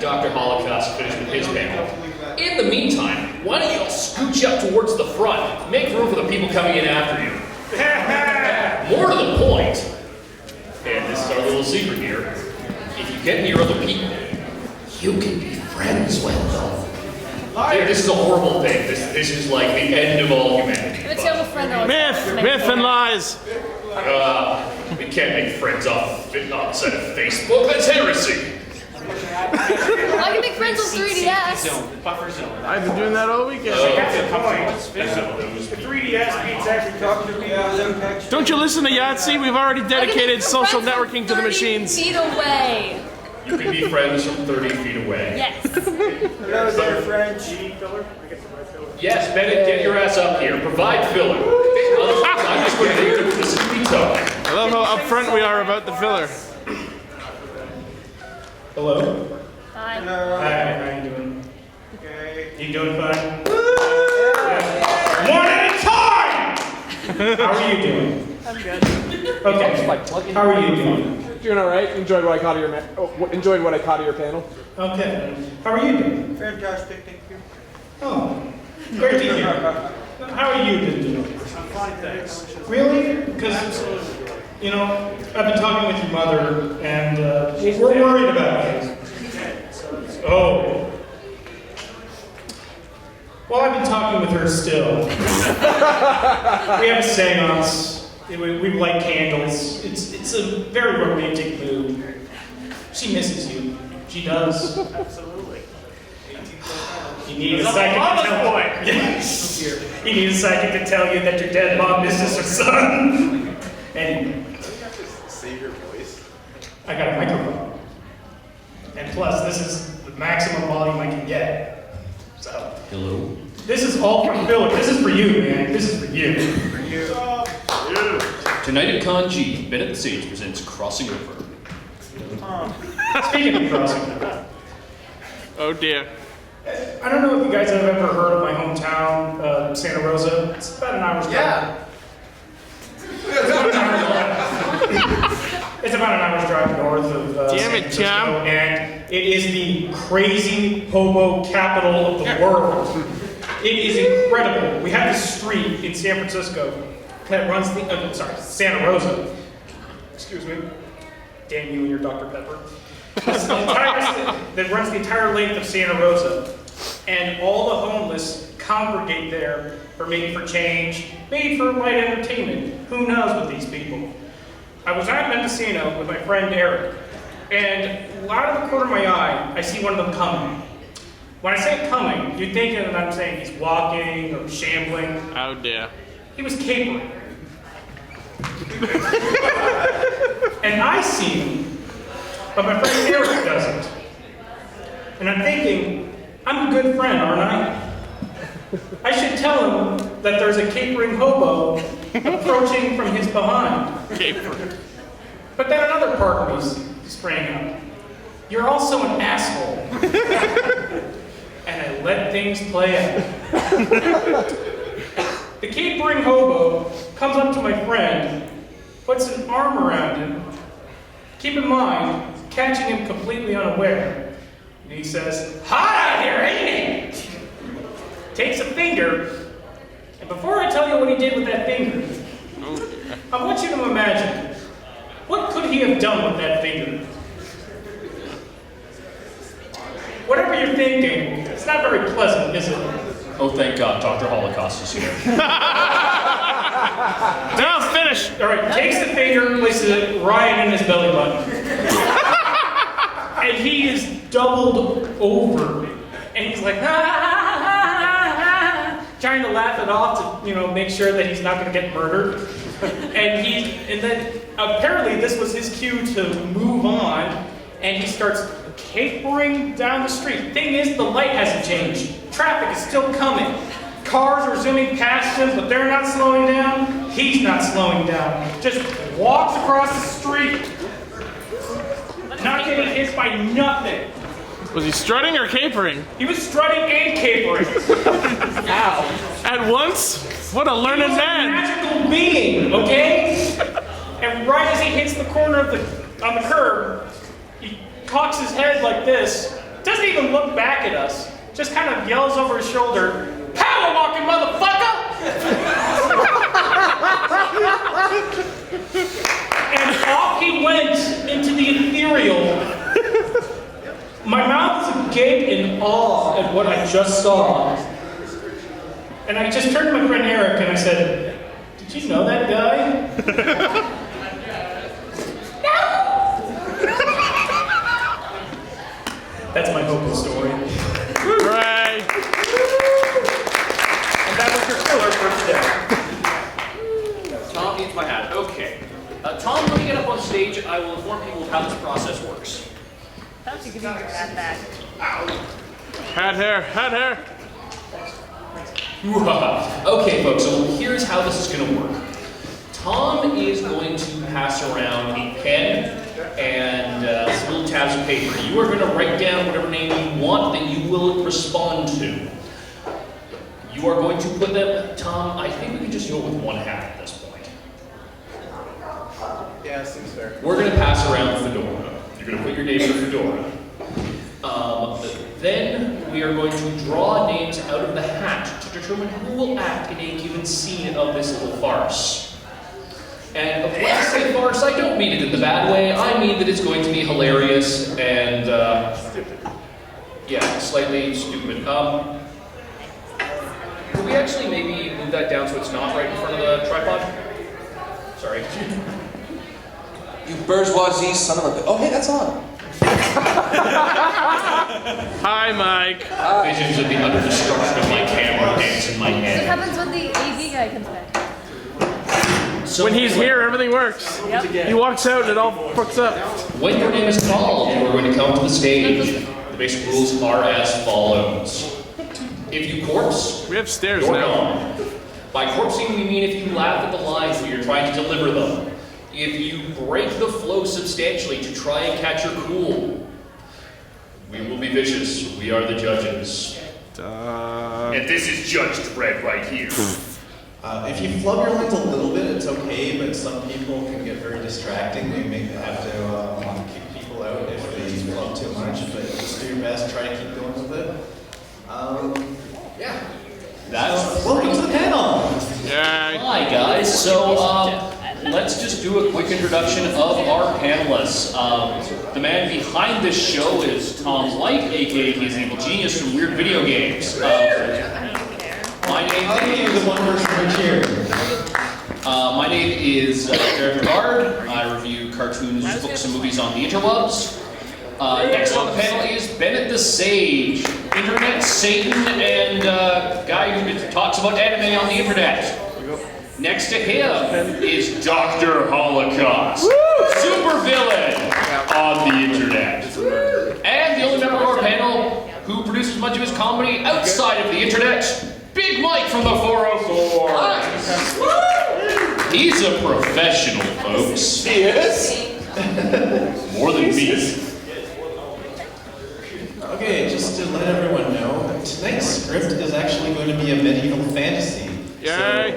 Dr. Holocaust finished with his panel. In the meantime, why don't you all scooch up towards the front? Make room for the people coming in after you. More to the point, and this is our little secret here, if you get near other people, you can be friends with them. Yeah, this is a horrible thing. This is like the end of all humanity. Myth and lies. We can't make friends outside of Facebook. That's heresy. I can make friends on 3DS. I've been doing that all weekend. The 3DS beats actually talking to people. Don't you listen to Yahtzee? We've already dedicated social networking to the 30 machines. feet away. You can be friends from 30 feet away. Yes. Hello there, French. Yes, Bennett, get your ass up here. Provide filler. I'm just going to do this sweet talk. I love how upfront we are about the filler. Hello. Hi. Hi, how you doing? Okay. You doing fine? One at a time! How are you doing? I'm good. Okay. How are you doing? Doing all right. Enjoyed what I caught of your panel. Okay. How are you doing? Fantastic, thank you. Oh, great to hear. How are you doing? I'm fine, thanks. Really? Because, you know, I've been talking with your mother, and we're worried about you. Oh. Well, I've been talking with her still. We have a seance. We light candles. It's a very romantic mood. She misses you. She does. Absolutely. You need a second to tell yes. You need a second to tell you that your dead mom misses her son. Anyway. Save your voice. I got a microphone. And plus, this is the maximum volume I can get. So. Hello. This is all for Philip. This is for you, man. This is for you. For you. Tonight at Con G, Bennett the Sage presents Crossing Over. Speaking of crossing over. Oh dear. I don't know if you guys have ever heard of my hometown, Santa Rosa. It's about an hour's drive. It's about an hour's drive north of Damn it, San Francisco, Tom. and it is the crazy hobo capital of the world. It is incredible. We have this street in San Francisco that runs Santa Rosa. Excuse me. Damn you and your Dr. Pepper. That runs the entire length of Santa Rosa. And all the homeless congregate there for maybe for change, maybe for light entertainment. Who knows with these people? I was at Mendocino with my friend Eric, and out of the corner of my eye, I see one of them coming. When I say coming, you're thinking that I'm saying he's walking or shambling. Oh dear. He was capering. And I see him, but my friend Eric doesn't. And I'm thinking, I'm a good friend, aren't I? I should tell him that there's a capering hobo approaching from his behind. Capering. But then another part of me sprang up. You're also an asshole. And I let things play out. The capering hobo comes up to my friend, puts an arm around him. Keep in mind, catching him completely unaware. And he says, "Hot out here, ain't it?" Takes a finger, and before I tell you what he did with that finger, I want you to imagine, what could he have done with that finger? Whatever you're thinking, it's not very pleasant, is it? Oh, thank God, Dr. Holocaust is here. Now finish. All right, takes the finger, places it right in his belly button. And he is doubled over. And he's like, trying to laugh it off to, make sure that he's not going to get murdered. And then apparently this was his cue to move on, and he starts capering down the street. Thing is, the light hasn't changed. Traffic is still coming. Cars are zooming past him, but they're not slowing down. He's not slowing down. Just walks across the street. Not getting hit by nothing. Was he strutting or capering? He was strutting and capering. Ow. At once? What a learned He was man. a magical being, okay? And right as he hits the corner on the curb, he cocks his head like this, doesn't even look back at us, just kind of yells over his shoulder, "Power walking, motherfucker!" And off he went into the ethereal. My mouth was agape in awe at what I just saw. And I just turned to my friend Eric and I said, "Did you know that guy?" That's my hopeless story. Hooray! And that was your filler for today. Tom needs my hat. Okay. Tom, when we get up on stage, I will inform people of how this process works. Perhaps you can give your hat back. Hat hair. Okay, folks, so here's how this is going to work. Tom is going to pass around a pen and some little tabs of paper. You are going to write down whatever name you want that you will respond to. You are going to put them, Tom, I think we can just do it with one hat at this point. Yeah, seems fair. We're going to pass around fedora. You're going to put your name in a fedora. Then we are going to draw names out of the hat to determine who will act in a given scene of this little farce. And when I say farce, I don't mean it in the bad way. I mean that it's going to be hilarious and, yeah, slightly stupid. Could we actually maybe move that down so it's not right in front of the tripod? Sorry. You bourgeoisie son of a... Oh, hey, that's on. Hi, Mike. Visions of the utter destruction of my camera dance in my What head. happens when the AV guy comes back? So When he's here, everything works. Yep. He walks out and it all fucks up. when your name is called, you are going to come to the stage. The basic rules are as follows. If you corpse, We have stairs you're now. gone. By corpsing, we mean if you laugh at the lines when you're trying to deliver them. If you break the flow substantially to try and catch your cool, we will be vicious. We are the judges. And this is Judge Dredd right here. If you flub your lines a little bit, it's okay, but some people can get very distracting. They may have to kick people out if they flub too much, but just do your best, try to keep going with it. Yeah. That's Welcome to the panel! Yeah. Hi guys, so let's just do a quick introduction of our panelists. The man behind this show is Tom Light, aka he's an evil genius from weird video games. My name The one person right here. my name is Jared Bernard. I review cartoons, books, and movies on the interwebs. Next on the panel is Bennett the Sage, internet Satan and guy who talks about anime on the internet. Next to him is Dr. Holocaust, supervillain on the internet. And the only member of our panel who produces much of his comedy outside of the internet, Big Mike from the 404. He's a professional, folks. He is? More than me. Okay, just to let everyone know, tonight's script is actually going to be a medieval fantasy. Yay.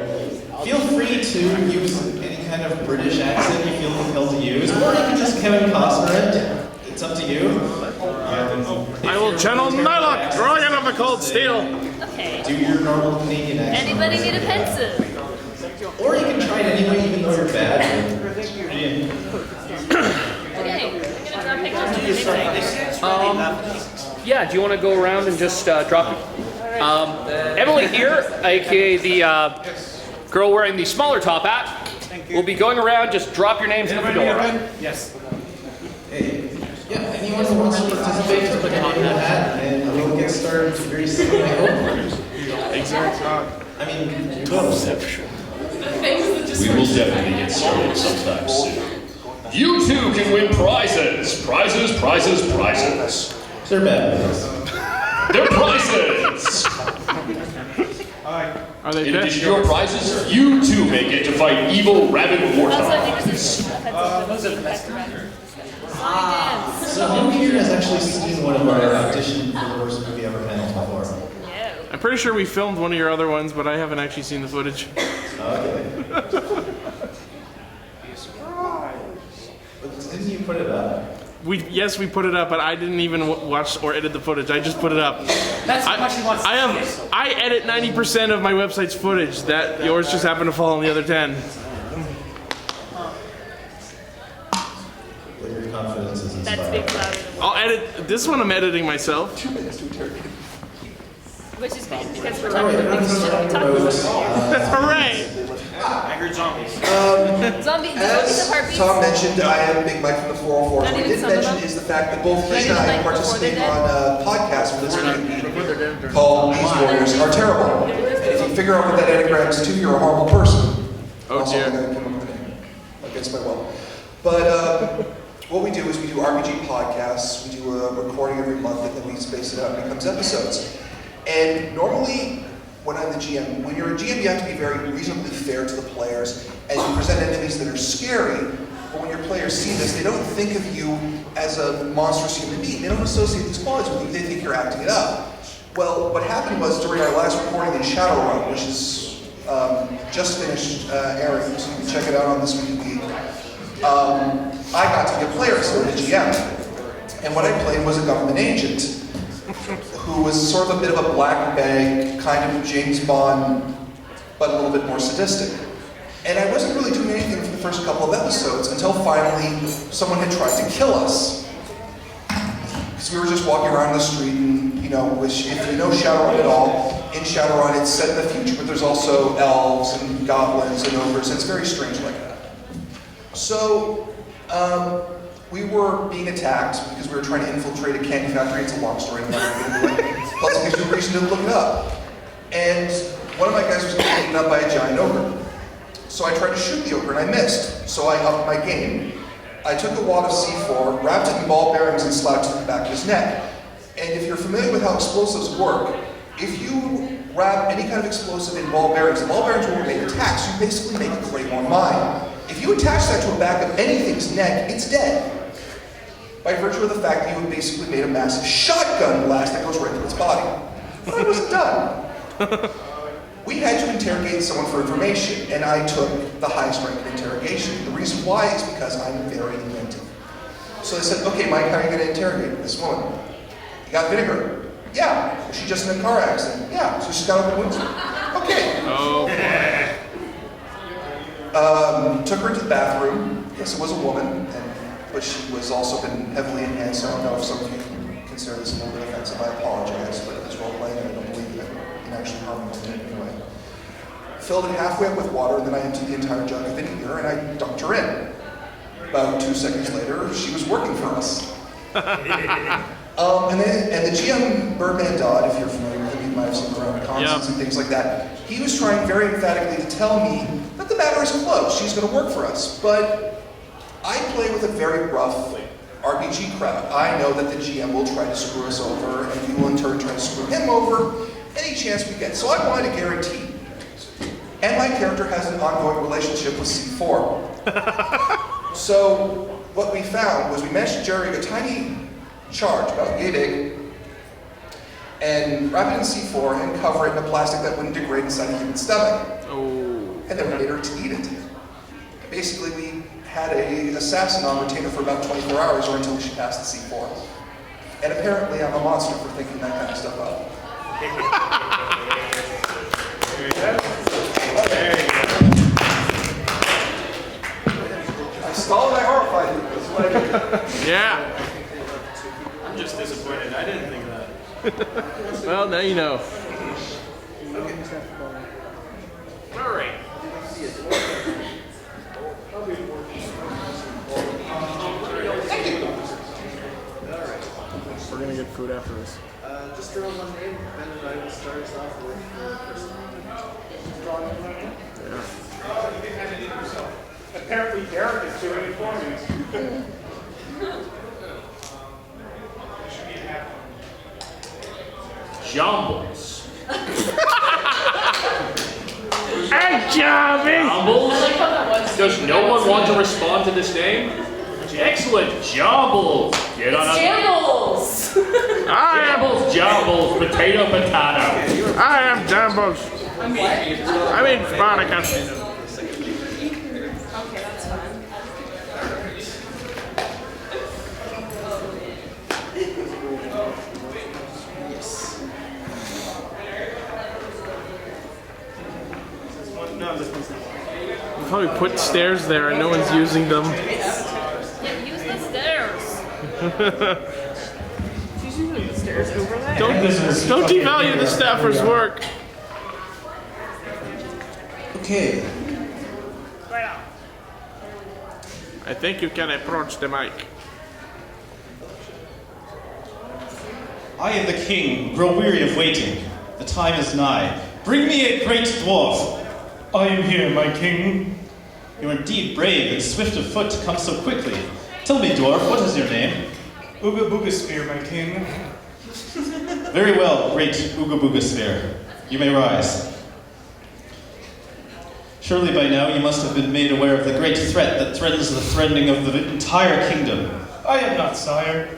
So feel free to use any kind of British accent you feel compelled to use, or you can just Kevin Costner it. It's up to you. I will channel Nylock, drawing out of the cold steel. Okay. Do your normal Canadian accent. Anybody need a pencil? Or you can try it anyway, even though you're bad. Okay. I'm gonna draw pictures of your Yeah, do you want to go around and just drop? Emily here, aka the girl wearing the smaller top hat, will be going around. Just drop your names in the fedora. Yes. Hey, yeah, anyone who wants to participate, just put your name in the hat, and we'll get started very soon, I hope. I mean, We will definitely get started sometime soon. You too can win prizes. Prizes. they're bad. They're prizes. Are they In fish? addition to your prizes, you too may get to fight evil rabid Also, I think warthogs. this is a pencil. Dance. So who here has actually seen one of our Audition for the worst movie ever panels before? No. I'm pretty sure we filmed one of your other ones, but I haven't actually seen the footage. Okay. But didn't you put it up? Yes, we put it up, but I didn't even watch or edit the footage. I just put it up. That's how much he wants to see it. I edit 90% of my website's footage. That yours just happened to fall on the other 10. But your confidence is That inspiring. speaks louder than I'll edit this one. I'm editing myself. 2 minutes to interrogate. which is great because we're talking about big shit. Hooray! I heard zombies. Zombies As of heartbeats. Tom mentioned, I am Big Mike from the 404. Not What even we did some of mention them? is the fact that both he Not and even I like before participate they're on a podcast for this week called These Warriors Are Terrible. And if you figure out what that anagrams to, you're a horrible person. Oh, Also, dear. I'm gonna come up with a name against my will. But what we do is we do RPG podcasts. We do a recording every month, and then we space it out and it becomes episodes. And normally, when I'm the GM, when you're a GM, you have to be very reasonably fair to the players, and you present enemies that are scary. But when your players see this, they don't think of you as a monstrous human being. They don't associate these qualities with you. They think you're acting it up. Well, what happened was during our last recording in Shadowrun, which is just finished airing, so you can check it out on This Week in Geek. I got to be a player instead of a GM. And what I played was a government agent who was sort of a bit of a black bag, kind of James Bond, but a little bit more sadistic. And I wasn't really doing anything for the first couple of episodes until finally someone had tried to kill us. Because we were just walking around the street and, you know, which, if you know Shadowrun at all, in Shadowrun it's set in the future, but there's also elves and goblins and ogres, and it's very strange like that. So, we were being attacked because we were trying to infiltrate a candy factory. It's a long story, I'm not going to get into it. Plus, it gives you a reason to look it up. And one of my guys was getting eaten up by a giant ogre. So I tried to shoot the ogre and I missed. So I upped my game. I took a wad of C4, wrapped it in ball bearings, and slapped it to the back of his neck. And if you're familiar with how explosives work, if you wrap any kind of explosive in ball bearings, the ball bearings will make attacks. You basically make a Claymore mine. If you attach that to the back of anything's neck, it's dead. By virtue of the fact that you have basically made a massive shotgun blast that goes right through its body. But I wasn't done. We had to interrogate someone for information, and I took the highest rank of interrogation. The reason why is because I'm very inventive. So they said, okay, Mike, how are you going to interrogate this woman? You got vinegar? Yeah. Was she just in a car accident? Yeah. So she's got open windows? Okay. Oh, Took her into the bathroom. Yes, it was a woman, but she was also been heavily enhanced. So I don't know if some of you consider this a little bit offensive. I apologize, but it's role playing, and I don't believe that in actually harming women in any way. Filled it halfway up with water, and then I emptied the entire jug of vinegar, and I dumped her in. About 2 seconds later, she was working for us. And the GM, Birdman Dodd, if you're familiar with him, you might have seen him around concerts and things like that. He was trying very emphatically to tell me that the matter is closed. She's going to work for us. But I play with a very rough RPG crowd. I know that the GM will try to screw us over, and we will in turn try to screw him over any chance we get. So I wanted a guarantee. And my character has an ongoing relationship with C4. So what we found was we managed to generate a tiny charge, about yay big, and wrap it in C4 and cover it in a plastic that wouldn't degrade inside a human stomach. oh. And then we made her to eat it. Basically, we had an assassin on retainer for about 24 hours or until she passed the C4. And apparently I'm a monster for thinking that kind of stuff up. I stalled and I horrified you. That's what I did. Yeah. I'm just disappointed. I didn't think of that. Well, now you know. All right. We're gonna get food after this. Just throw one name, Ben and I will start us off with Apparently Derek is doing it for me. Jumbles. Hey, Johnny! Jumbles? Does no one want to respond to this name? Excellent. Jumbles. Get on up. Shambles! Jumbles, jumbles, potato, potato. I am Jambos. I mean, Spartacus. Okay, that's fine. Probably put stairs there and no one's using them. Yeah, use the stairs. She's using the stairs over there. Don't devalue the staffer's work. Okay. Right on. I think you can approach the mic. I am the king, grow weary of waiting. The time is nigh. Bring me a great dwarf. I am here, my king. You are indeed brave and swift of foot to come so quickly. Tell me, dwarf, what is your name? Ooga Booga Sphere, my king. Very well, great Ooga Booga Sphere. You may rise. Surely by now you must have been made aware of the great threat that threatens the threatening of the entire kingdom. I am not, sire.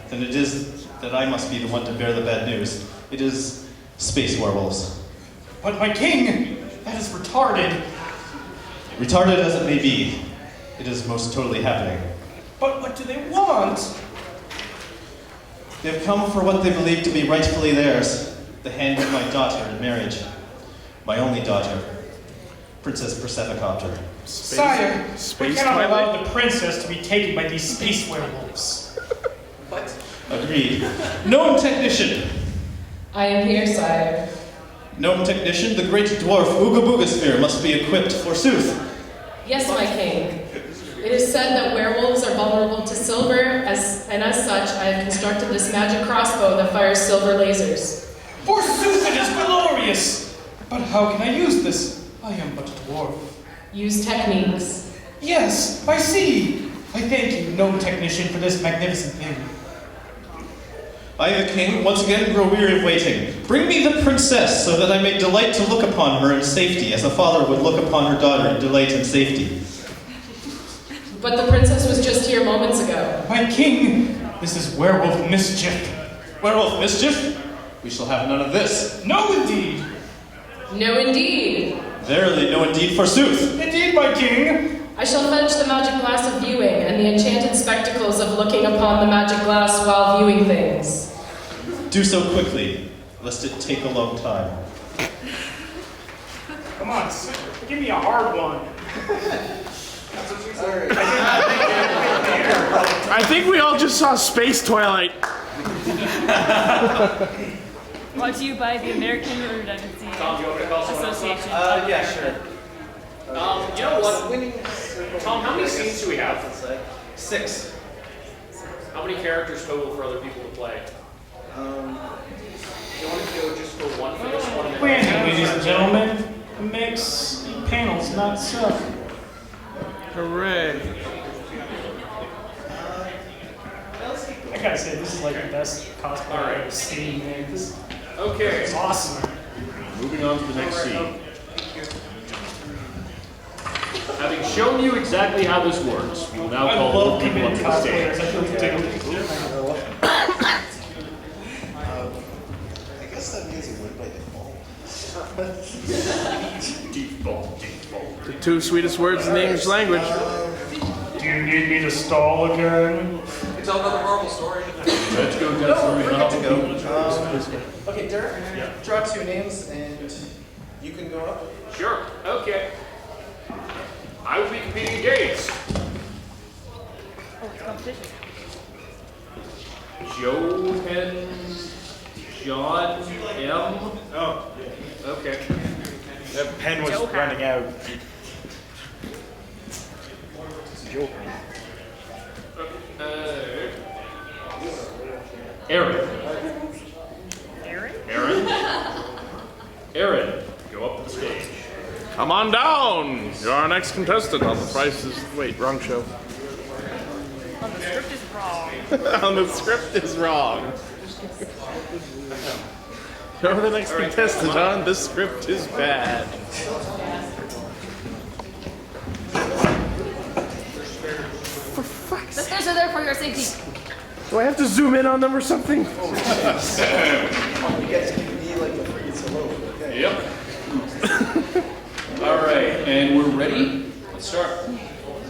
Then it is that I must be the one to bear the bad news. It is space werewolves. But my king, that is retarded. Retarded as it may be, it is most totally happening. But what do they want? They have come for what they believe to be rightfully theirs, the hand of my daughter in marriage. My only daughter, Princess Persephocopter. Sire, we Space cannot Twilight? allow the princess to be taken by these space werewolves. Agreed. Gnome technician! I am here, sire. Gnome technician, the great dwarf Ooga Booga Sphere must be equipped, forsooth. Yes, my king. It is said that werewolves are vulnerable to silver, and as such, I have constructed this magic crossbow that fires silver lasers. Forsooth, it is glorious! But how can I use this? I am but a dwarf. Use techniques. Yes, I see. I thank you, gnome technician, for this magnificent thing. I, the king, once again grow weary of waiting. Bring me the princess, so that I may delight to look upon her in safety, as a father would look upon her daughter in delight and safety. But the princess was just here moments ago. My king, this is werewolf mischief. Werewolf mischief? We shall have none of this. No, indeed. No, indeed. Verily, no indeed, forsooth. Indeed, my king. I shall fetch the magic glass of viewing and the enchanted spectacles of looking upon the magic glass while viewing things. Do so quickly, lest it take a long time. Come on, give me a hard one. I think we all just saw Space Twilight. Brought to you by the American Redundancy Tom, do you want me to call someone else up? Association. Yeah, sure. You know what? Tom, how many scenes do we have? 6. How many characters total for other people to play? Do you want to go just for one for this one? Wait, ladies and gentlemen, it makes panels, not stuff. Hooray. I gotta say, this is like the best cosplay I've ever seen, man. This Okay. is awesome. Moving on to the next scene. Having shown you exactly how this works, we will now I call love the people up committed to the stage. cosplayers. I feel like I guess that means it would by default. Default. The two sweetest words in the English language. Do you need me to stall again? Tell another Marvel story. Let's go, No, we're good to go. Okay, Derek, draw 2 names and you can go up. Sure. Okay. I will be competing against Oh, it's competition. John M. Oh, Okay. that pen was Joker. running out. Aaron. Aaron? Aaron. Aaron, go up to the stage. Come on down. You're our next contestant on The Price is... Wait, wrong show. Oh, the script is wrong. On the script is wrong. You're the next contestant on The Script is Bad. The stairs are there for your safety. Do I have to zoom in on them or something? You guys can be like a freaking solo. Okay. Yep. All right, and we're ready. Let's start.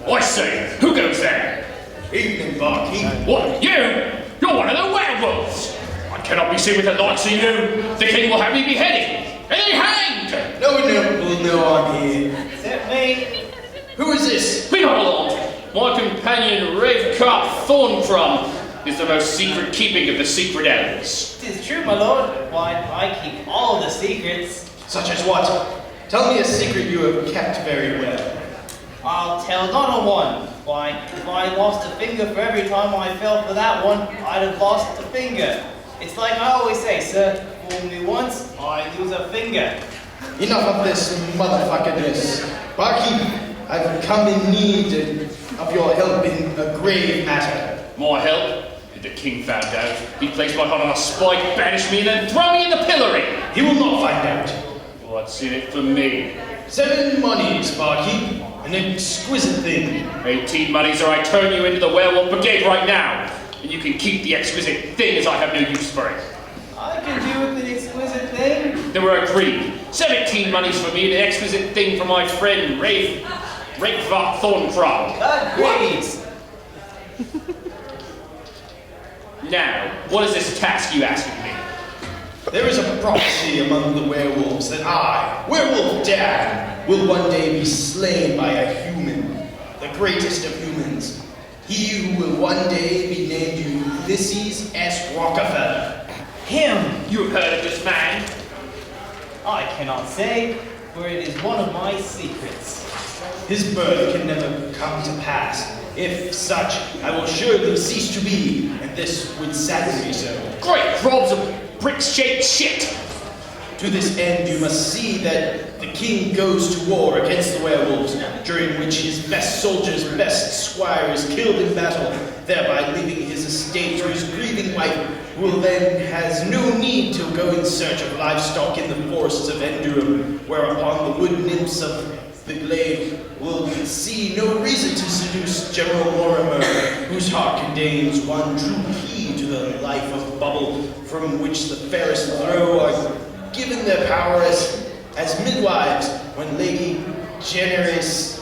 I say, who goes there? Evening, barkeep. What? You? You're one of the werewolves. I cannot be seen with the likes of you. The king will have me beheaded and then hanged. No, I'm here. that me? Who is this? Be not alarmed. My companion, Ravecart Thorncrumb, is the most secret keeping of the secret elves. 'Tis true, my lord. Why, I keep all the secrets. Such as what? Tell me a secret you have kept very well. I'll tell not a one. Why, if I lost a finger for every time I fell for that one, I'd have lost a finger. It's like I always say, sir, fool me once, I lose a finger. Enough of this motherfuckerness. Barkeep, I've come in need of your help in a grave matter. My help? If the king found out, he'd place my heart on a spike, banish me, and then throw me in the pillory. He will not find out. What's in it for me? 7 monies, barkeep. An exquisite thing. 18 monies, or I turn you into the werewolf brigade right now. And you can keep the exquisite thing, as I have no use for it. I can do with an exquisite thing. Then we're agreed. 17 monies for me, and an exquisite thing for my friend, Ravecart Thorncrumb. Agreed. Now, what is this task you ask of me? There is a prophecy among the werewolves that I, Werewolf Dan, will one day be slain by a human, the greatest of humans. He who will one day be named Ulysses S. Rockefeller. Him. You have heard of this man? I cannot say, for it is one of my secrets. His birth can never come to pass. If such, I will surely cease to be, and this would sadden me so. Great globs of brick-shaped shit! To this end, you must see that the king goes to war against the werewolves, during which his best soldiers, best squire is killed in battle, thereby leaving his estate to his grieving wife, who will then has no need to go in search of livestock in the forests of Endurum, whereupon the wood nymphs of the glade will see no reason to seduce General Lorimer, whose heart contains one true key to the life of Bubble, from which the fairest throw are given their power as midwives when Lady Generis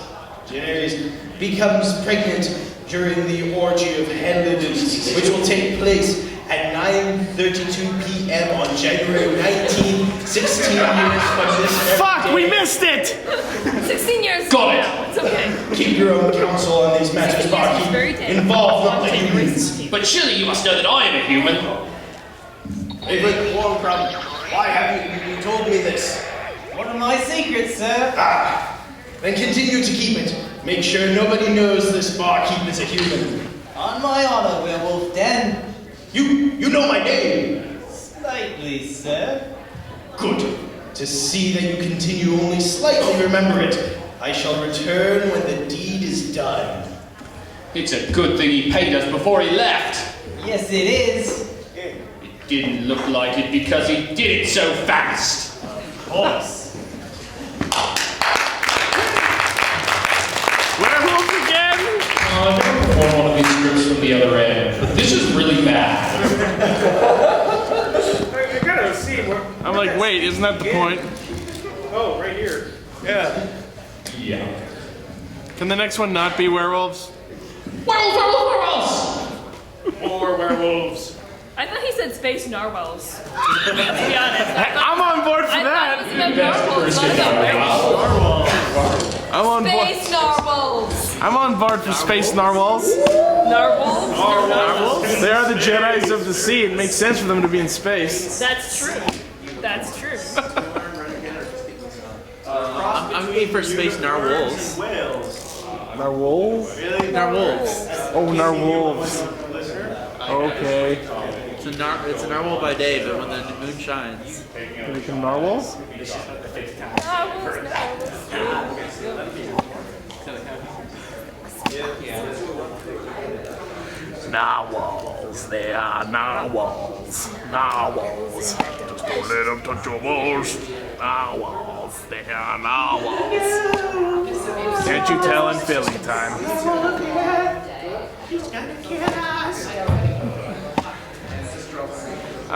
becomes pregnant during the orgy of Henlidus, which will take place at 9:32 p.m. on January 19, 16 years from this Fuck, day. we missed it! 16 years. Got it. It's okay. Keep your own counsel on these matters, barkeep. Involve not the humans. But surely you must know that I am a human. Favorite Thorncrumb, why haven't you told me this? One of my secrets, sir. Then continue to keep it. Make sure nobody knows this barkeep is a human. On my honor, Werewolf Den. You know my name. Slightly, sir. Good. To see that you continue only slightly remember it. I shall return when the deed is done. It's a good thing he paid us before he left. Yes, it is. It didn't look like it because he did it so fast. Of course. Werewolves again? I've never performed one of these scripts from the other end. This is really bad. I gotta see what. I'm like, wait, isn't that the point? Oh, right here. Yeah. Yeah. Can the next one not be werewolves? Werewolves! More werewolves. I thought he said space narwhals. To be honest. I'm on board for I thought it was that. about narwhals, not about werewolves. I'm on board. Space narwhals. I'm on board for space narwhals. Narwhals? Narwhals? They are the Jedis of the sea. It makes sense for them to be in space. That's true. That's true. I'm going for space narwhals. Narwhals? Narwhals. Oh, narwhals. Okay. It's a narwhal by day, but when the moon shines. Can they become narwhals? Narwhals, they are narwhals. Narwhals. Just don't let them touch your balls. Narwhals, they are narwhals. Can't you tell in filling time?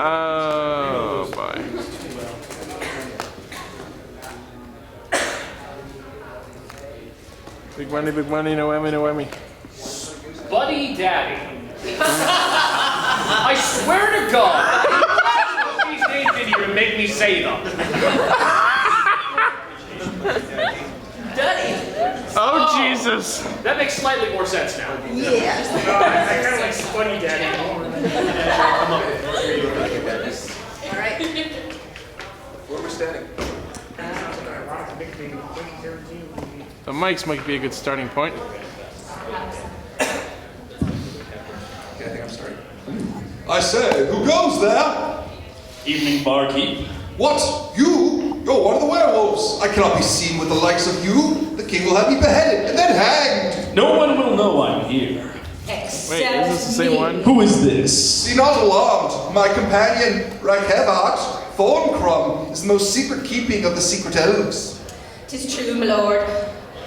Oh boy. Big money, no Emmy, no Emmy. Buddy Daddy. I swear to God, these names didn't even make me say them. Daddy, werewolves. That makes slightly more sense now. Yeah. I kind of like Spuddy Daddy. All right. Where are we standing? The mics might be a good starting point. Okay, I think I'm starting. I say, who goes there? Evening, barkeep. What? You? You're one of the werewolves. I cannot be seen with the likes of you. The king will have me beheaded and then hanged. No one will know I'm here. Except Wait, is this the same me. one? Who is this? Be not alarmed. My companion, Rakhevat Thorncrum, is the most secret keeping of the secret elves. 'Tis true, my lord.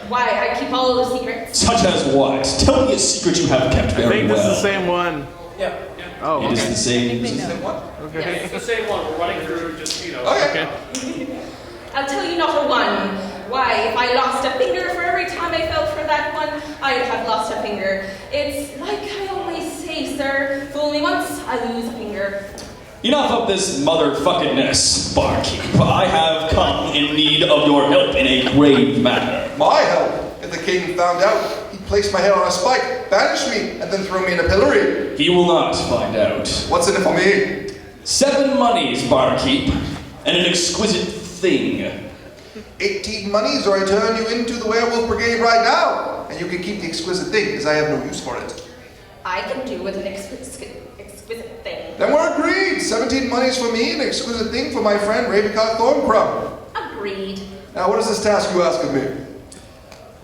Why, I keep all the secrets. Such as what? Tell me a secret you have kept I very think this is well. the same one. Yeah. Oh, It is okay. the same. Okay. It's the same one. We're running through just, you know. Okay. I'll tell you not a one. Why, if I lost a finger for every time I fell for that one, I'd have lost a finger. It's like I always say, sir, fool me once, I lose a finger. Enough of this motherfuckedness, barkeep. I have come in need of your help in a grave matter. My help. If the king found out, he'd place my head on a spike, banish me, and then throw me in a pillory. He will not find out. What's in it for me? 7 monies, barkeep, and an exquisite thing. 18 monies, or I turn you into the werewolf brigade right now, and you can keep the exquisite thing, because I have no use for it. I can do with an exquisite thing. Then we're agreed. 17 monies for me, an exquisite thing for my friend Ravencott Thorncrum. Agreed. Now, what is this task you ask of me?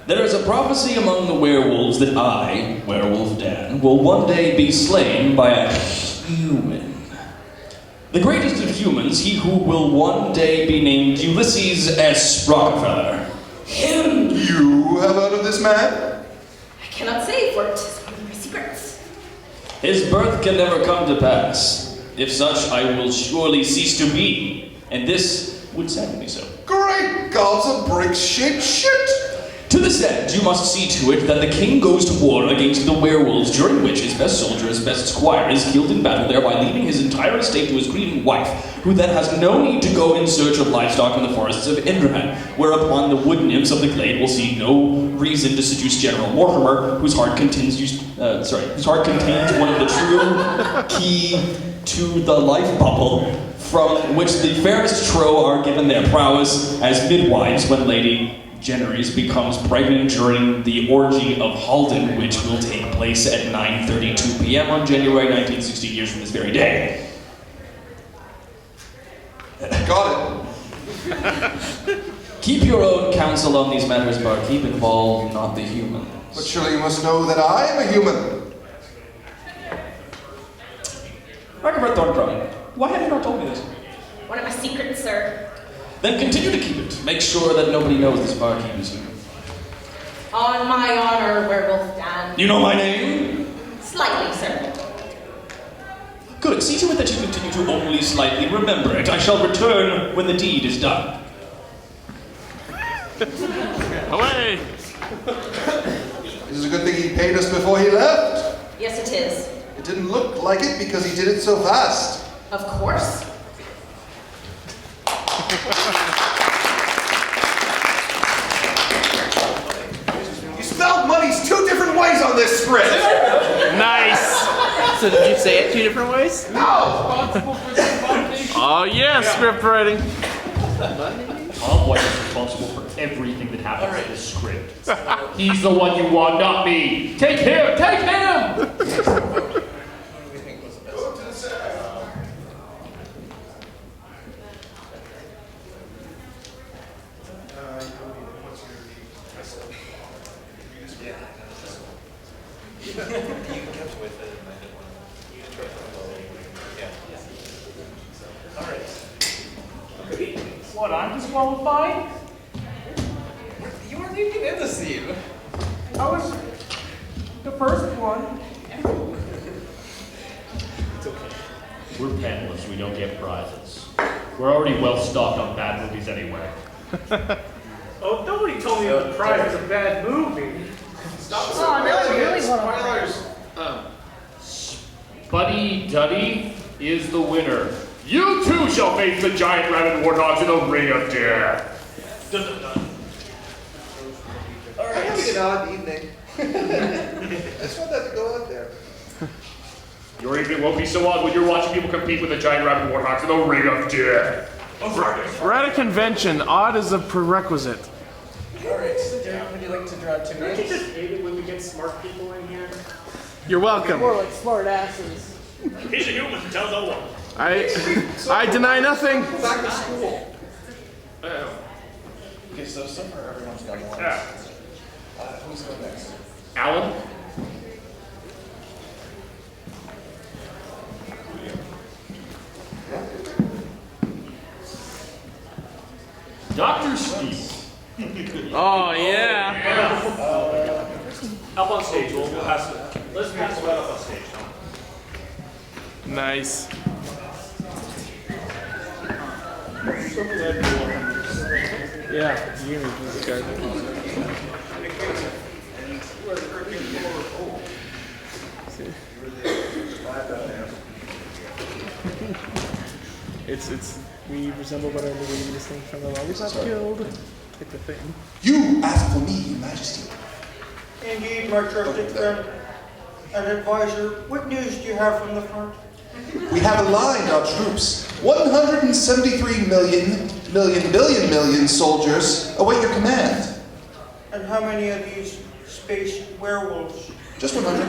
There is a prophecy among the werewolves that I, Werewolf Dan, will one day be slain by a human. The greatest of humans, he who will one day be named Ulysses S. Rockefeller. Him! You have heard of this man? I cannot say, for it is one of my secrets. His birth can never come to pass. If such, I will surely cease to be, and this would sadden me so. Great gods of brick-shaped shit! To this end, you must see to it that the king goes to war against the werewolves, during which his best soldier, his best squire, is killed in battle, thereby leaving his entire estate to his grieving wife, who then has no need to go in search of livestock in the forests of Indrahan, whereupon the wood nymphs of the glade will see no reason to seduce General Mortimer, whose heart contains one of the true key to the life bubble, from which the fairest trow are given their prowess as midwives when Lady Jenneries becomes pregnant during the orgy of Halden, which will take place at 9:32 p.m. on January 1960, years from this very day. Got it. Keep your own counsel on these matters, barkeep, involve not the humans. But surely you must know that I am a human. Rockefeller Thorncrum, why have you not told me this? One of my secrets, sir. Then continue to keep it. Make sure that nobody knows this barkeep is human. On my honor, Werewolf Dan. You know my name? Slightly, sir. Good. See to it that you continue to only slightly remember it. I shall return when the deed is done. Away! This is a good thing he paid us before he left. Yes, it is. It didn't look like it because he did it so fast. Of course. You spelled monies 2 different ways on this script. Nice! So did you say it 2 different ways? No! Oh yeah, script writing. Tom White is responsible for everything that happens in this script. He's the one you want, not me. Take him! Take him! What, I'm disqualified? You weren't even in the scene. I was the first one. It's okay. We're panelists, we don't get prizes. We're already well stocked on bad movies anyway. Oh, nobody told me the prize was a bad movie. Stop. Oh, no, I really want to. Spoilers. Buddy Duddy is the winner. You too shall face the giant rabid warthogs in the ring of death. Alright, having an odd evening. I just want that to go out there. Your evening won't be so odd when you're watching people compete with a giant rabbit warthog for the ring of death. We're at a convention. Odd is a prerequisite. Alright, Derek, would you like to draw 2 Don't you names? just hate it when we get smart people in here? You're welcome. More like smart asses. He's a human, tell no one. I deny nothing. Back to school. Okay, so far everyone's got one. Yeah. Who's going next? Alan? Dr. Steve. Oh yeah. Up on stage, we'll pass it. Let's pass it right up on stage. Nice. Yeah, you can this guy. It's we resemble what our movie distinct from the longest not killed. Like the thing. You ask for me, Your Majesty. Indeed, my trusted friend and advisor. What news do you have from the front? We have aligned our troops. 173 million soldiers await your command. And how many of these space werewolves? Just 100.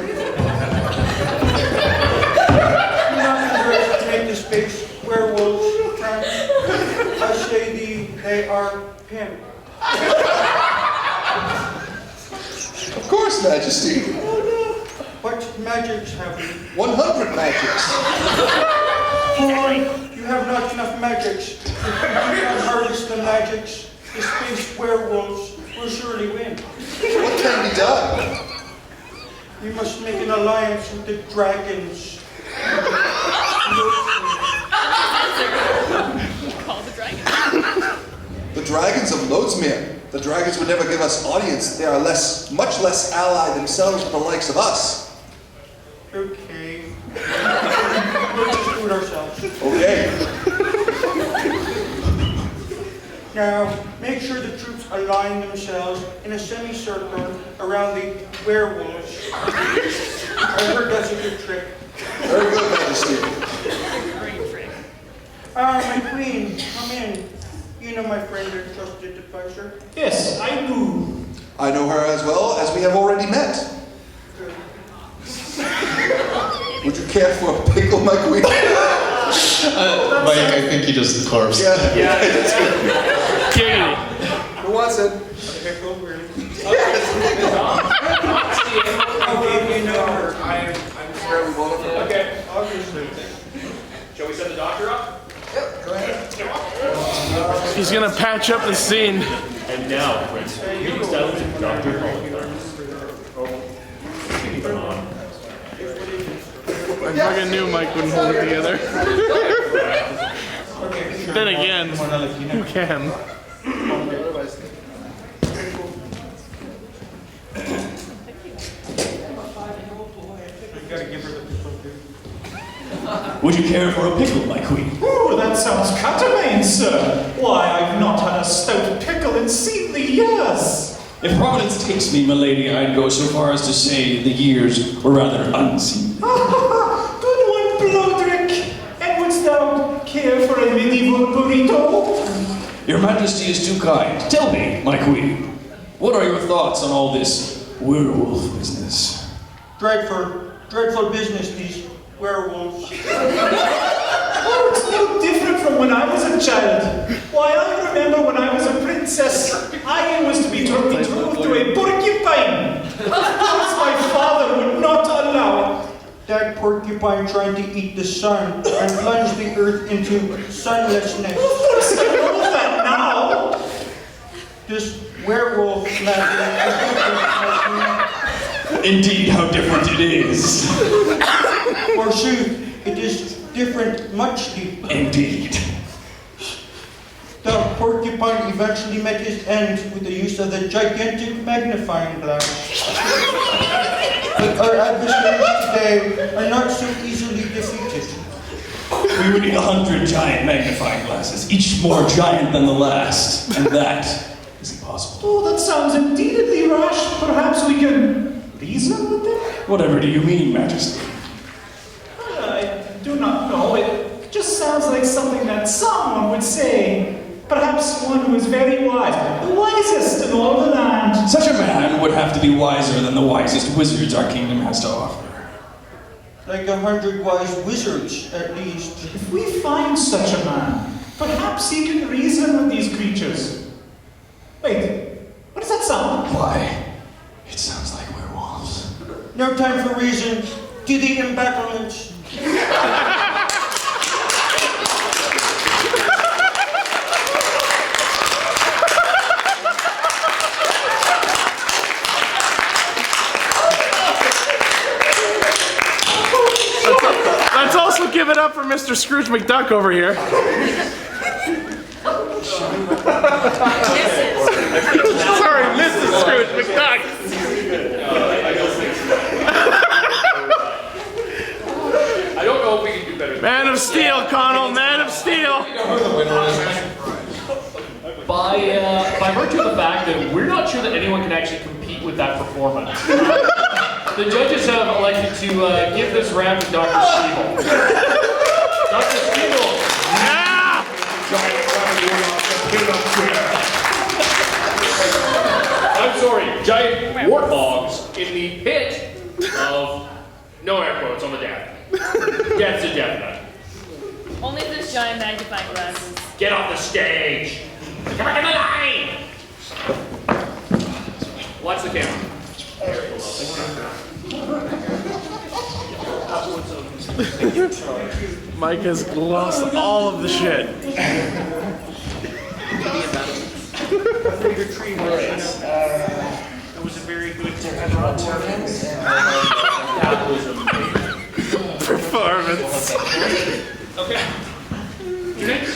Nothing great to make the space werewolves count. I say they are pimp. Of course, Majesty. What magics have you? 100 magics. You have not enough magics. If you do not harvest the magics, the space werewolves will surely win. What can be done? We must make an alliance with the dragons. The dragons of Lodesmere. The dragons would never give us audience. They are much less allied themselves with the likes of us. Okay. We'll just do it ourselves. Okay. Now, make sure the troops align themselves in a semicircle around the werewolves. I heard that's a good trick. Very good, Majesty. My queen, come in. You know my friend and trusted advisor. Yes, I do. I know her as well, as we have already met. Good. Would you care for a pickle, my queen? Mike, I think he just the corpse. Yeah. Giggity. Who wants it? Pickle, really? Okay, you know her. I'm fairly wonderful. Okay. Obviously. Shall we send the doctor up? Yep, go ahead. He's gonna patch up the scene. And now, Prince, greetings down to Dr. Hollinger. I fucking knew Mike wouldn't hold it together. Then again, who can? Would you care for a pickle, my queen? Ooh, that sounds catamain, sir. Why, I've not had a stout pickle in seemly years. If Providence takes me, milady, I'd go so far as to say the years were rather unseen. Good one, Blodrick. And wouldst thou care for a medieval burrito? Your Majesty is too kind. Tell me, my queen, what are your thoughts on all this werewolf business? Dreadful business, these werewolves. Oh, it's no different from when I was a child. Why, I remember when I was a princess, I was to be betrothed to a porcupine. Of course, my father would not allow it. That porcupine trying to eat the sun and plunge the earth into sunlessness. What's going on with that now? This werewolf magic is different. Indeed, how different it is. Forsooth, it is different much deeper. Indeed. The porcupine eventually met his end with the use of the gigantic magnifying glass. But our adversaries today are not so easily defeated. We would need 100 giant magnifying glasses, each more giant than the last, and that is impossible. possible. Oh, that sounds indeedly rash. Perhaps we can reason with them? Whatever do you mean, Majesty? I do not know. It just sounds like something that someone would say. Perhaps one who is very wise, the wisest in all the land. Such a man would have to be wiser than the wisest wizards our kingdom has to offer. Like 100 wise wizards, at least. If we find such a man, perhaps he can reason with these creatures. Wait, what does that sound? Why? It sounds like werewolves. No time for reason. Do the embattlements. Let's also give it up for Mr. Scrooge McDuck over here. Sorry, Mrs. Scrooge McDuck. I don't know if we can do better. Man of Steel, Connell, Man of Steel. By virtue of the fact that we're not sure that anyone can actually compete with that performance. The judges have elected to give this round to Dr. Stiebel. Dr. Stiebel! Yeah! I'm sorry, giant warthogs in the pit of no air quotes on the death. Death's a definite. Only if there's giant magnifying glasses. Get off the stage! Come back in the line! Watch the camera. Mike has lost all of the shit. It was a very good performance. Okay. You're next.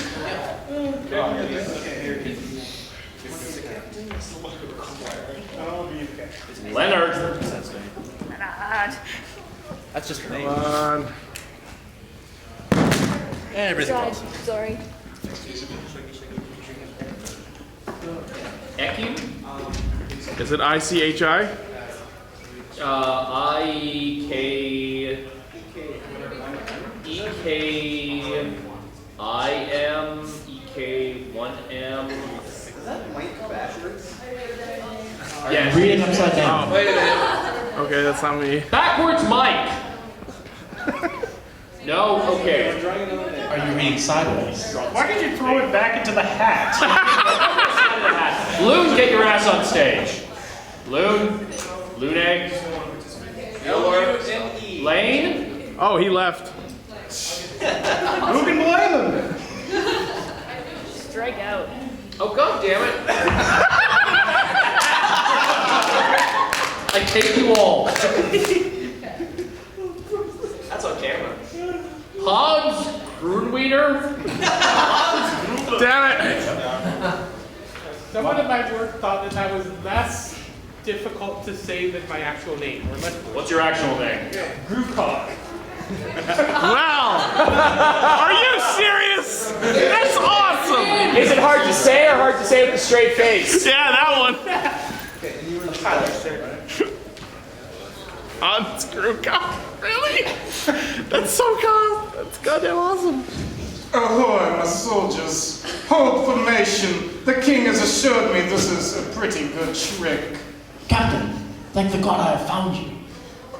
Leonard. That's just me. Come on. Everything else. Sorry. Ekin? Is it ICHI? I-K... E-K... I-M... E-K-1-M... Is that Mike backwards? Yes. Reading upside down. Wait a minute. Okay, that's not me. Backwards Mike! No? Okay. Are you reading sideways? Why did you throw it back into the hat? Loon, get your ass on stage. Loon? Loon eggs? L-U-N-E. Lane? Oh, he left. Who can blame him? Strike out. Oh, god damn it. I take you all. That's on camera. Hans Grunwiener? Damn it. Someone at my work thought that that was less difficult to say than my actual name. Or less What's your actual name? Groovcock. Wow. Are you serious? That's awesome. Is it hard to say or hard to say with a straight face? Yeah, that one. Okay, and you were the pilot, sir. Unscrew God. Really? That's so cool. That's goddamn awesome. Ahoy, my soldiers. Hold formation. The king has assured me this is a pretty good trick. Captain, thank the god I have found you.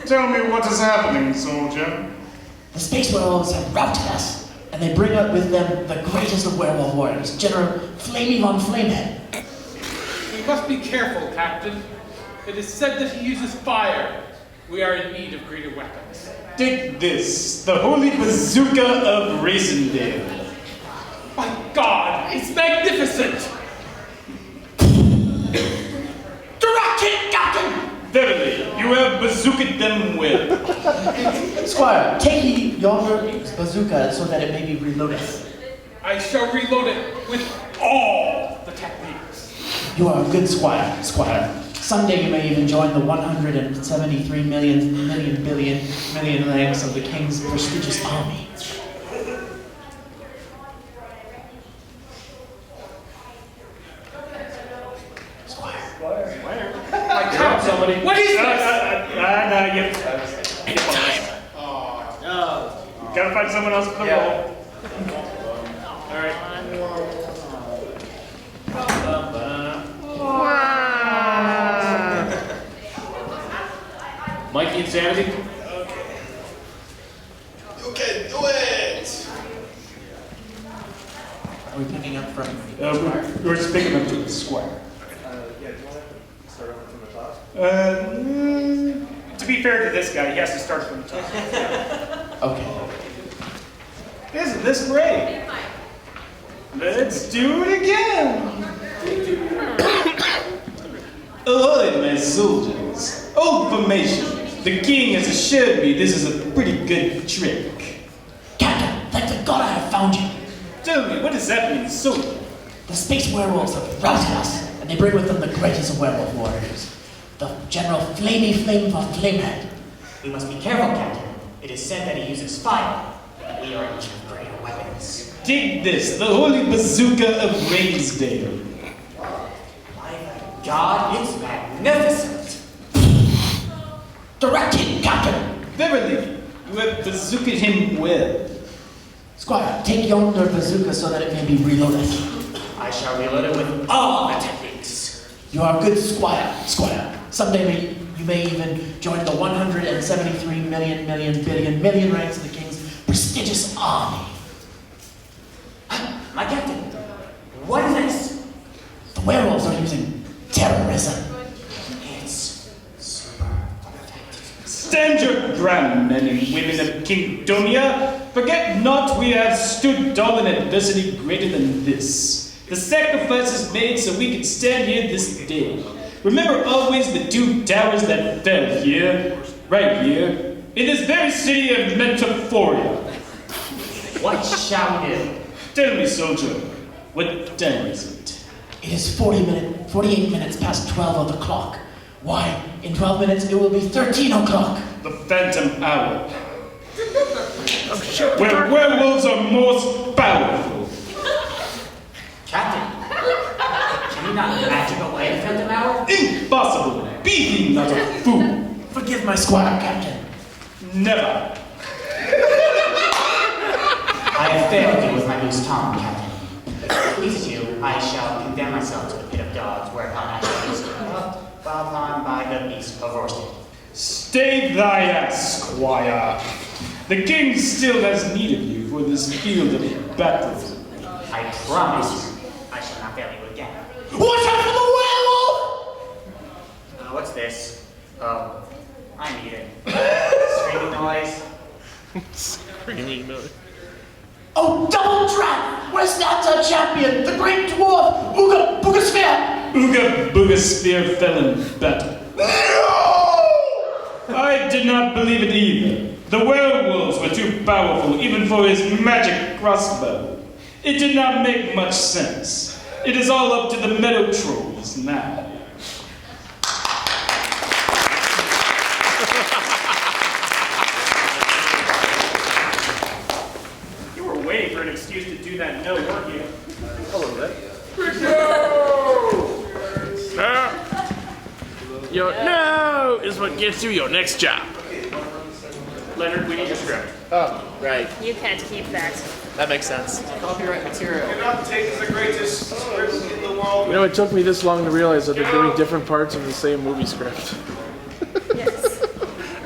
Tell me what is happening, soldier. The space werewolves have routed us, and they bring up with them the greatest of werewolf warriors, General Flamey von Flamehead. We must be careful, Captain. It is said that he uses fire. We are in need of greater weapons. Take this, the holy bazooka of Racendale. My God, it's magnificent! Direct hit, Captain! Verily, you have bazookaed them well. Squire, take ye yonder bazooka so that it may be reloaded. I shall reload it with all the techniques. You are a good squire. Someday you may even join the 173 million ranks of the king's prestigious army. somebody. What is this? No. Gotta find someone else for the role. Alright. Mikey Insanity? You can do it! Are we picking up from? We're just picking up to the square. Yeah, do you want to start over from the top? To be fair to this guy, he has to start from the top. Okay. Isn't this great? Let's do it again! Ahoy, my soldiers. Old formation. The king has assured me this is a pretty good trick. Captain, thank the God I have found you. Tell me, what does that mean, soldier? The space werewolves have routed us, and they bring with them the greatest of werewolf warriors, the General Flamey Flame of Flamehead. We must be careful, Captain. It is said that he uses fire. We are each of greater weapons. Take this, the holy bazooka of Rainsdale. My God, it's magnificent. Direct him, Captain. Beverly, you have bazookaed him well. Squire, take yonder bazooka so that it may be reloaded. I shall reload it with all the techniques. You are a good squire. Someday you may even join the 173 million ranks of the king's prestigious army. My captain, what is this? The werewolves are using terrorism. It's super perfect. Stand your ground, men and women of Kingdonia. Forget not we have stood tall in adversity greater than this. The sacrifices made so we can stand here this day. Remember always the 2 towers that fell here, right here, in this very city of Metaphoria. What shall we do? Tell me, soldier, what time is it? It is 48 minutes past 12 of the clock. Why, in 12 minutes it will be 13 o'clock. The phantom hour. Where werewolves are most powerful. Captain, can you not magic away the phantom hour? Impossible! Be he not a fool! Forgive my squire, Captain. Never! I have failed you with my loose tongue, Captain. If it pleases you, I shall condemn myself to the pit of dogs, whereupon I shall be scooped while gnawed by the beast of roasted. Stay thy ass, squire. The king still has need of you for this field of battle. I promise I shall not fail you again. Watch out for the werewolf! What's this? Oh, I'm eating. Screaming noise. Screaming noise. Oh, double trap! Where's that champion? The great dwarf! Ooga Booga Sphere! Ooga Booga Spear fell in battle. I did not believe it either. The werewolves were too powerful even for his magic crossbow. It did not make much sense. It is all up to the meadow trolls now. You were waiting for an excuse to do that no, weren't you? A little bit. Your no is what gets you your next job. Leonard, we need your script. Oh, right. You can't keep that. That makes sense. Copyright material. Cannot take the greatest script in the world. You know, it took me this long to realize that they're doing different parts of the same movie script. Yes.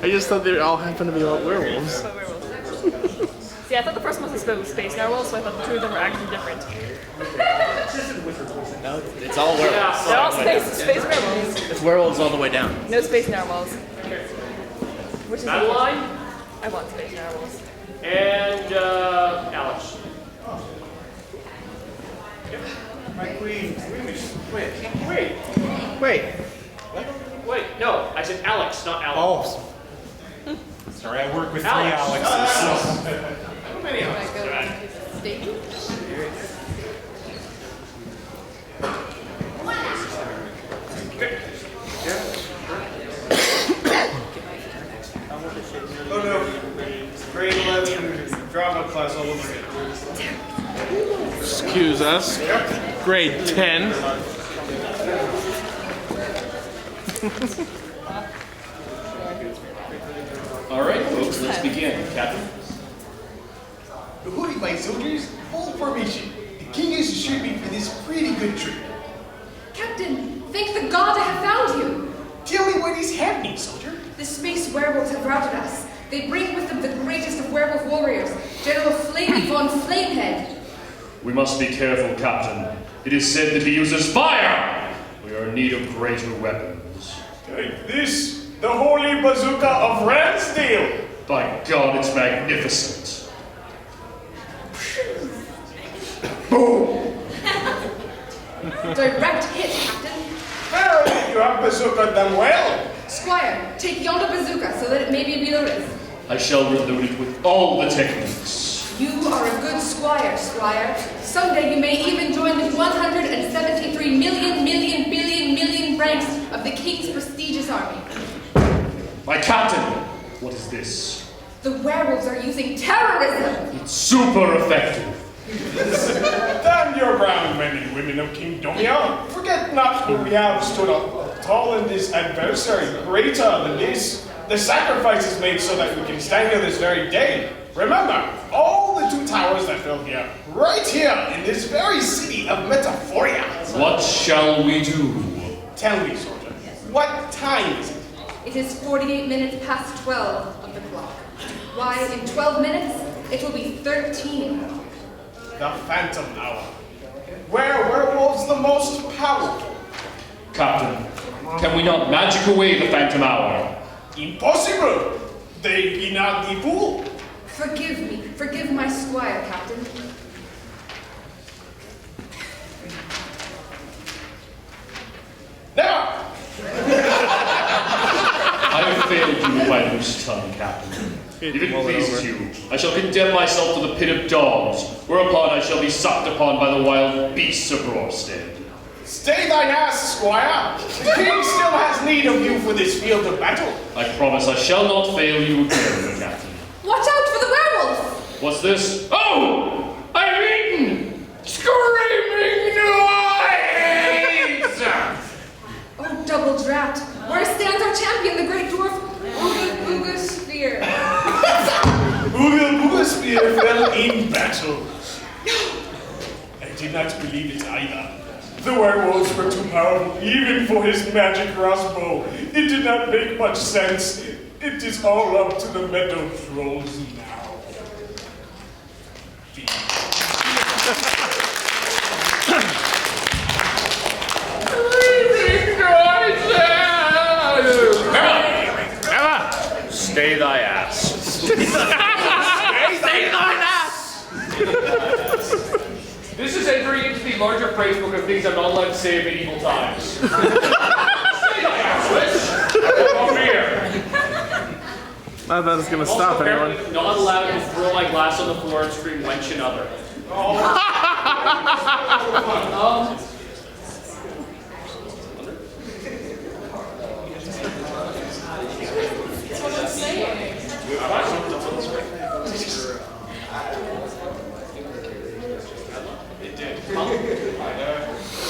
I just thought they all happened to be about werewolves. See, I thought the first one was about space narwhals, so I thought the 2 of them were actually different. No, it's all werewolves. They're all space werewolves. It's werewolves all the way down. No space narwhals. Which is Madeline? I want space narwhals. And, Alex. My queen, Wait, no, I said Alex, not Alex. Oh. Sorry, I work with 3 Alex. Alexes. So. How many Alexes are there? Oh no. Grade 11 drama class all over again. Excuse us. Grade 10. folks, let's begin. Captain? Ahoy, my soldiers. Full formation. The king has assured me for this pretty good trip. Captain, thank the god I have found you. Tell me what is happening, soldier. The space werewolves have routed us. They bring with them the greatest of werewolf warriors, General Flamey von Flamehead. We must be careful, Captain. It is said that he uses fire! We are in need of greater weapons. Take this, the holy bazooka of Ransdale! By God, it's magnificent. Boom! Direct hit, Captain. Well, you have bazooka done well. Squire, take yonder bazooka so that it may be reloaded. I shall reload it with all the techniques. You are a good squire, Squire. Someday you may even join the 173 million ranks of the king's prestigious army. My captain, what is this? The werewolves are using terrorism. It's super effective. Stand your ground, men and women of King Domia. Forget not who we have stood up tall in this adversary, greater than this. The sacrifices made so that we can stand here this very day. Remember, all the 2 towers that fell here, right here in this very city of Metaphoria. What shall we do? Tell me, soldier, what time is it? It is 48 minutes past 12 of the clock. Why, in 12 minutes, it will be 13. The Phantom Hour. Where werewolves the most powerful? Captain, can we not magic away the Phantom Hour? Impossible! They be not the fool. Forgive me. Forgive my squire, Captain. Now! I have failed you by loose tongue, Captain. If it pleases you, I shall condemn myself to the pit of dogs, whereupon I shall be sucked upon by the wild beasts of Rorstead. Stay thine ass, squire! The king still has need of you for this field of battle. I promise I shall not fail you again, Captain. Watch out for the werewolf! What's this? Oh! I'm eaten! Screaming noise! Oh, double drat. Where stands our champion, the great dwarf Ooga Booga Spear? Ooga Booga Spear fell in battle. I did not believe it either. The werewolves were too powerful even for his magic crossbow. It did not make much sense. It is all up to the meadow trolls now. Emma! Stay thy ass. Stay thine ass! This is entering into the larger phrase book of things I'm not allowed to say in medieval times. Stay thy ass, witch! Come here. Not that it's gonna stop anyone. Apparently not allowed to throw my glass on the floor and scream wench and other. That's what I'm saying. It did.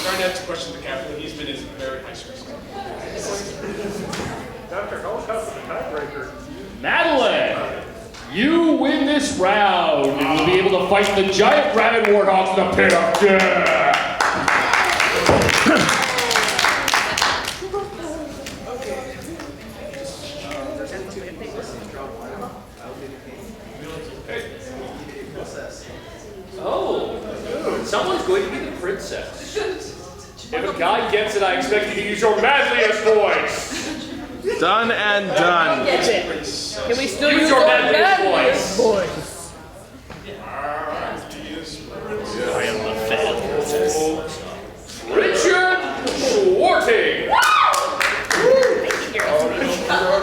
Trying not to question the captain. He's been in very high stress. Dr. Holthouse is the tiebreaker. Madeline, you win this round and will be able to fight the giant rabbit warthogs in the pit of death. Oh, someone's going to be the princess. If a guy gets it, I expect you to use your manliest voice. Done and done. Get it. Can we still Use your manliest voice. voice? I am the fat. Richard Schwarting.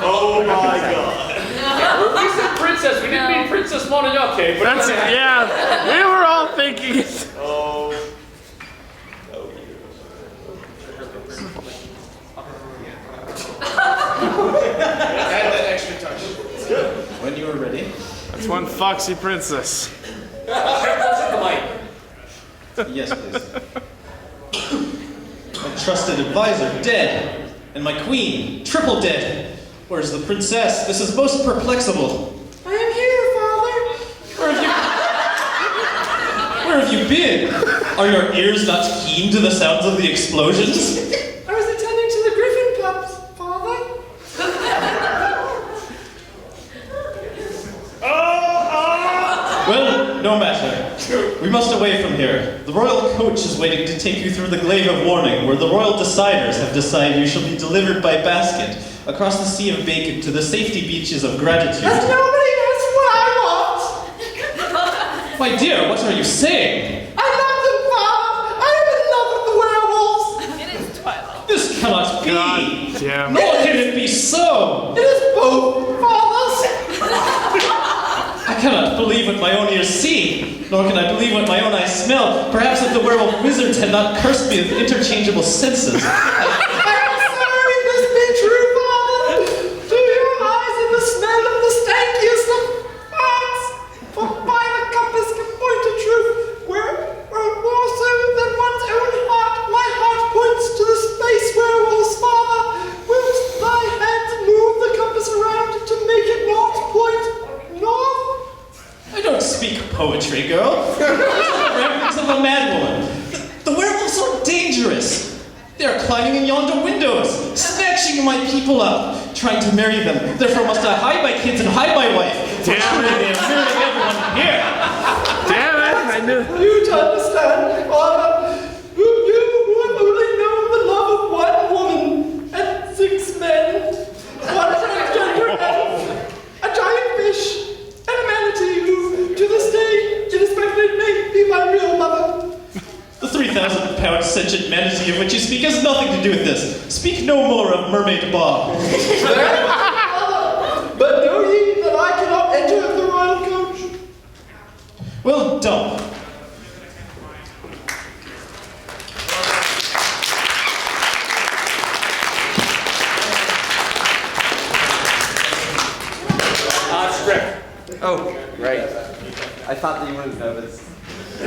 Oh my god. Well, we said princess. We didn't mean Princess Mononoke. But That's it. Yeah, we were all thinking it. Oh. Add that extra touch. When you are ready. That's one foxy princess. Yes, please. My trusted advisor dead, and my queen triple dead. Where's the princess? This is most perplexable. you been? Are your ears not keen to the sounds of the explosions? I was attending to the griffin pups, Father. Well, no matter. We must away from here. The royal coach is waiting to take you through the glaive of warning, where the royal deciders have decided you shall be delivered by basket across the sea of bacon to the safety beaches of gratitude. Nobody knows what I want. My dear, what are you saying? I love them, Father. I am in love with the werewolves. It is Twilight. This cannot be. God damn. Nor can it be so. It is both, fathers. I cannot believe what my own ears see, nor can I believe what my own eyes smell. Perhaps if the werewolf wizards had not cursed me with interchangeable senses. I'm sorry if this be true, Father. To your eyes and the smell of the stankiest of farts. For by the compass can point to truth, where more so than one's own heart, my heart points to the space werewolves, Father. Whilst thy hands move the compass around to make it not point north. I don't speak poetry, girl. These are the ramblings of a madwoman. The werewolves are dangerous. They are climbing in yonder windows, snatching my people up, trying to marry them. Therefore must I hide my kids and hide my wife. For truly they are murdering everyone here. Damn it, I knew. You to understand, Father, you who have only known the love of one woman and 6 men, one transgender elf, a giant fish, and a manatee who, to this day, irrespective may be my real mother. The 3,000-pound sentient manatee of which you speak has nothing to do with this. Speak no more of Mermaid Bob. But know ye that I cannot enter the royal coach? Well, don't. Script. Oh, right. I thought that you wouldn't know this. He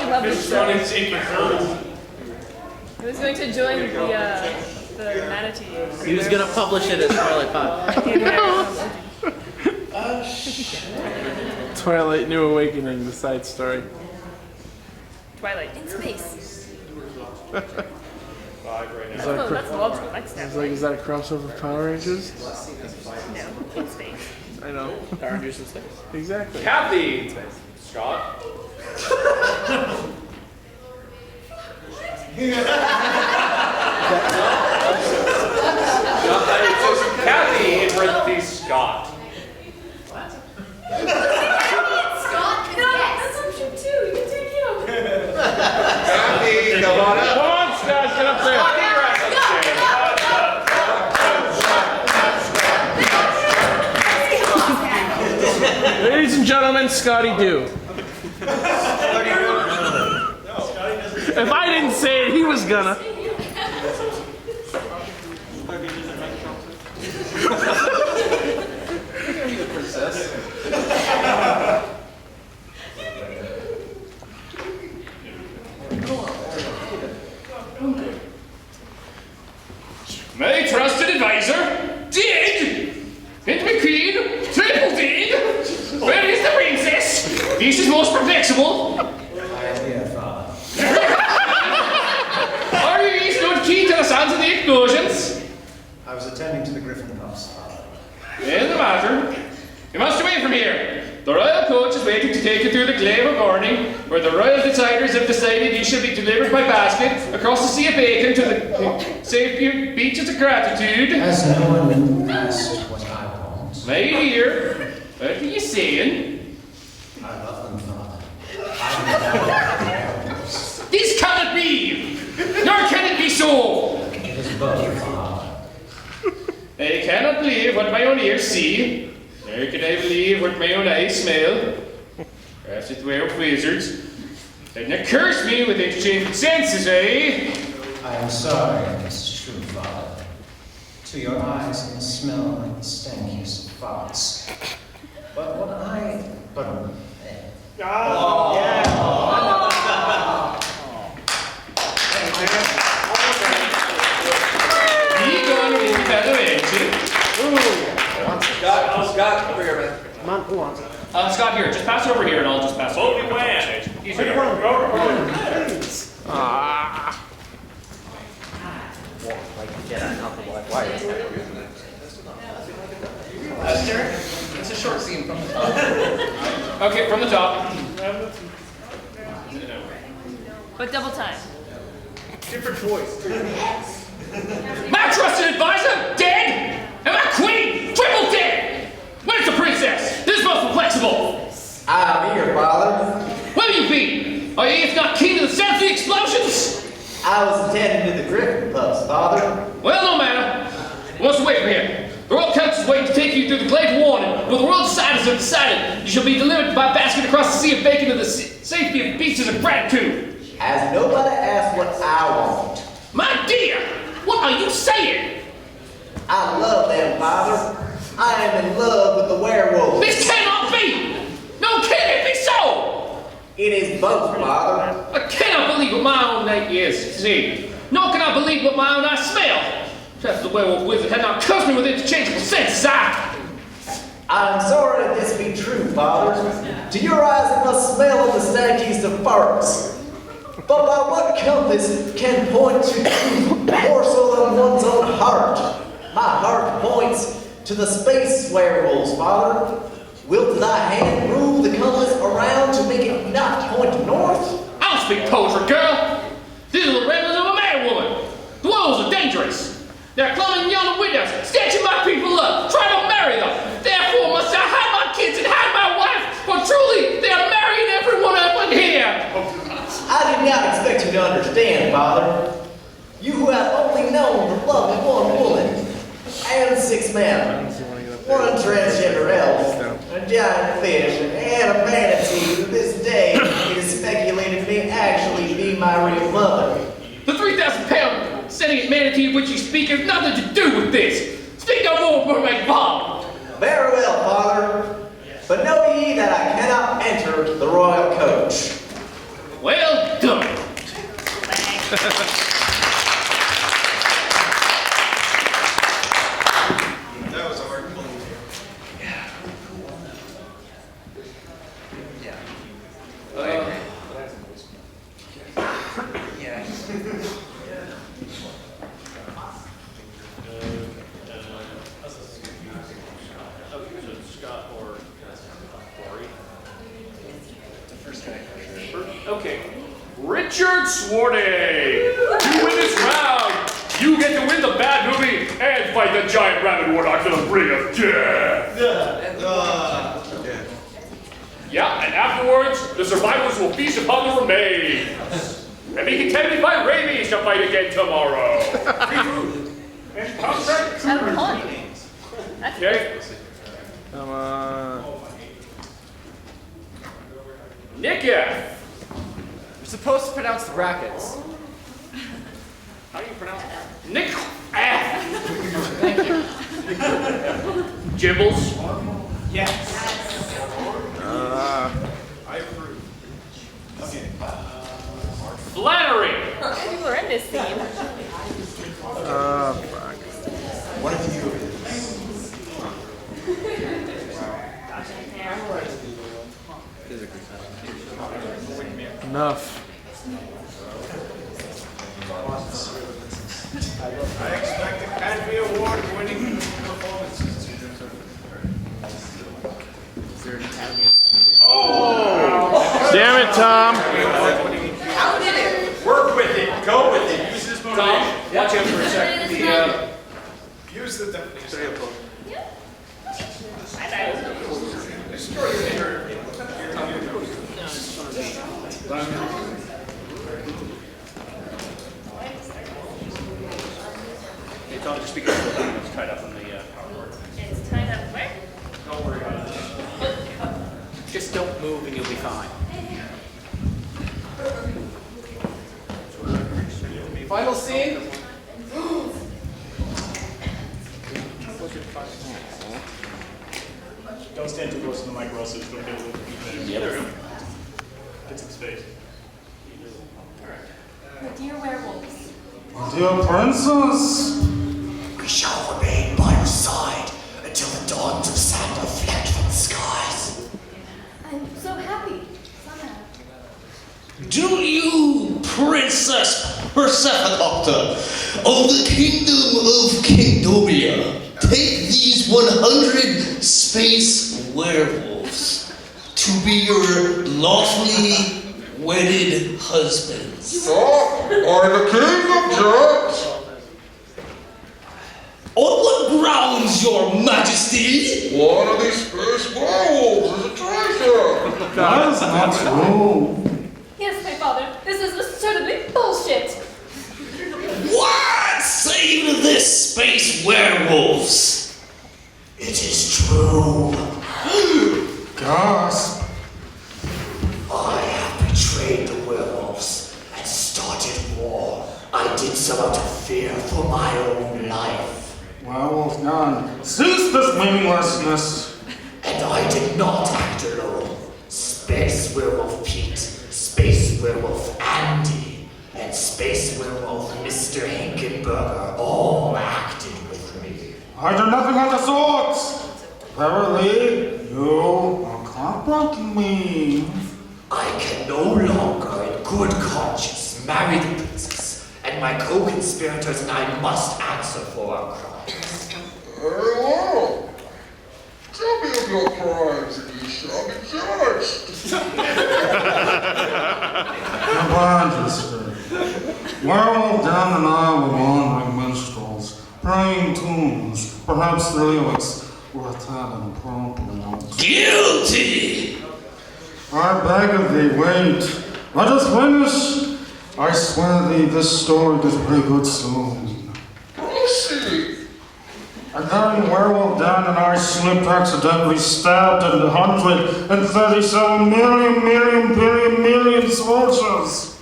loved This the one show. is taking turns. He was going to join the manatee. He was gonna publish it as Twilight Pop. Twilight New Awakening, the side story. Twilight in space. Is Oh, that that's the logical next step. It's like, is that a crossover Power Rangers? No, in space. I know. Power Rangers in space. Exactly. Kathy! Scott? Kathy in parentheses Scott. Scott, yes. That's option 2. You can take him. Kathy, come on up. Come on, Scott, get up there. Ladies and gentlemen, Scotty Doo. If I didn't say it, he was gonna. My trusted advisor, dead! And my queen, triple dead! Where is the princess? This is most perplexable. I am here, Father. Are you not keen to the sounds of the explosions? I was attending to the griffin pups, Father. In the matter, you must away from here. The royal coach is waiting to take you through the glaive of morning, where the royal deciders have decided you shall be delivered by basket across the sea of bacon to the safe beaches of gratitude. Has no one asked what I want? My dear, what are you saying? I love them, Father. I am This cannot be! Nor can it be so! It is both, Father. I cannot believe what my own ears see, nor can I believe what my own eyes smell. Perhaps it's the werewolf wizards. Didn't curse me with interchangeable senses, eh? I am sorry if this is true, Father. To your eyes it must smell like the stankiest of farts. But what I... But... Oh, yeah. Be gone with the better engine. Scott, over here, man. Come on, who wants it? Scott, here, just pass over here and I'll just pass over. Holy man. Here. here. Ah. It's a short scene from the top. Okay, from the top. But double time. Different voice. My trusted advisor, dead! And my queen, triple dead! Where's the princess? This is most perplexible! I'm here, Father. Where you be? Are you if not key to the sound of the explosions? I was attending to the griffin pups, Father. Well, no matter. What's away from here? The Royal Council is waiting to take you through the glade of warning, where the royal deciders have decided you shall be delivered by basket across the sea of bacon to the safety of beaches of gratitude. Has nobody asked what I want? My dear, what are you saying? I love them, Father. I am in love with the werewolves. This cannot be! No, can it be so? It is both, Father. I cannot believe what my own night is, see. Nor can I believe what my own eyes smell. Perhaps the werewolf wizard had not cursed me with interchangeable senses. I'm sorry that this be true, Father. To your eyes it must smell of the stankiest of farts. But by what compass can point to the morsel of one's own heart? My heart points to the space werewolves, Father. Wilt thy hand move the compass around to make it not point north? I don't speak poetry, girl. These are the remnants of a man woman. The wolves are dangerous. They're climbing yonder windows, snatching my people up, trying to marry them. Therefore must I hide my kids and hide my wife, for truly they are marrying everyone up in here. I did not expect you to understand, Father. You who have only known the love of one woman, and 6 men, 1 transgender elf, a giant fish, and a manatee who this day it is speculated may actually be my real mother. The 3,000-pound sentient manatee of which you speak has nothing to do with this. Speak no more, mermaid Bob. Very well, Father. But know ye that I cannot enter the royal coach. Well done. That was a hard one. Okay. Richard Swarty! You win this round! You get to win the bad movie and fight the giant rabbit warlock to the brink of death! Yeah, and afterwards, the survivors will feast upon the remains. And be contaminated by rabies to fight again tomorrow. And contract okay. Come on. Nick F. You're supposed to pronounce the brackets. How do you pronounce that? Nick F. Thank you. Jibbles. Yes. I approve. Okay. Flannery. You were in this scene. Fuck. One of you. Enough. I expect a Academy Award-winning performances. Oh! Damn it, Tom. How did it? Work with it. Go with it. Use this motivation. Tom, watch out for a second. Use the definition. Hey, Tom, just speak up. It's tied up on the power. It's tied up where? Don't worry about it. Just don't move and you'll be fine. Final scene. Don't stand too close to the mic, or else it's going to get a little bit better. Get some space. Dear werewolves. Dear princess. We shall remain by your side until the dawns of sand are flecked from the skies. I'm so happy. Somehow. Do you, Princess Persephone of the Kingdom of Kingdomia, take these 100 space werewolves to be your lawfully wedded husbands? I'm the king of jerks. On what grounds, your majesty? One of these space werewolves is a traitor. That is not true. Yes, my father. This is certainly bullshit. What say you to this, space werewolves? It is true. Gasp. I have betrayed the werewolves and started war. I did so out of fear for my own life. Werewolf gone. Cease this meaninglessness. And I did not act alone. Space Werewolf Pete, Space Werewolf Andy, and Space Werewolf Mr. Hinkenberger all acted with me. I do nothing of the sort. Verily, you are complimenting me. I can no longer in good conscience marry the princess, and my co-conspirators and I must answer for our crimes. Very well. Tell me of your crimes and you shall be judged. Your Majesty, Werewolf Dan and I were wandering minstrels, praying tunes. Perhaps the lyrics were a tad inappropriate. Guilty! I beg of thee, wait. Let us finish. I swear thee, this story does break good soon. Proceed. And then Werewolf Dan and I slipped accidentally stabbed into 137 million soldiers.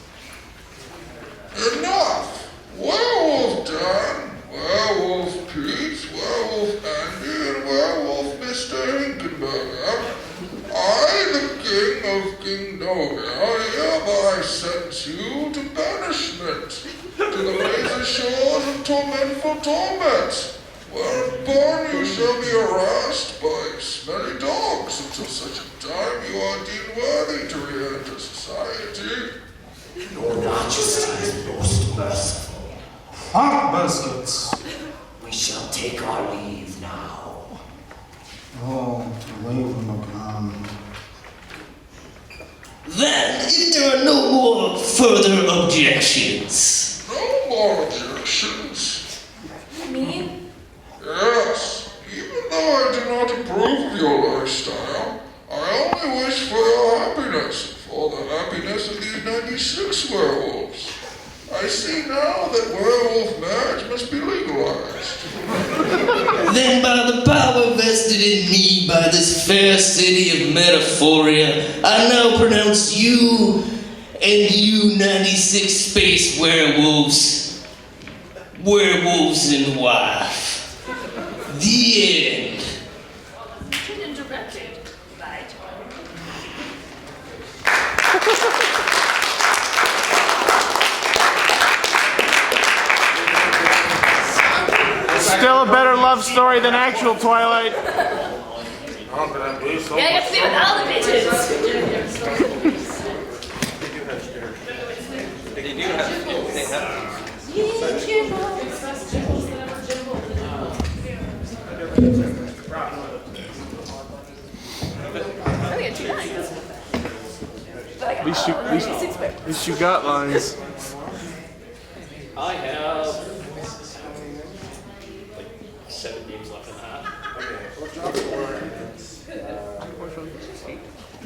Enough. Werewolf Dan, Werewolf Pete, Werewolf Andy, and Werewolf Mr. Hinkenberger, I, the King of Kingdomia, hereby sentence you to banishment, to the lazy shores of tormentful torment, whereupon you shall be harassed by smelly dogs until such a time you are deemed worthy to re-enter society. Your Majesty is most merciful. Hot biscuits. We shall take our leave now. Oh, to leave them again. Then, if there are no more further objections. No more objections. Me? Yes, even though I do not approve of your lifestyle, I only wish for your happiness, for the happiness of these 96 werewolves. I see now that werewolf marriage must be legalized. Then by the power vested in me by this fair city of Metaphoria, I now pronounce you and you 96 space werewolves, werewolves and wife. The end. Written and directed by Still a better love story than actual Twilight. Yeah, I get to be with all the bitches. They do have. At least you got lines. I have like 7 games left in that.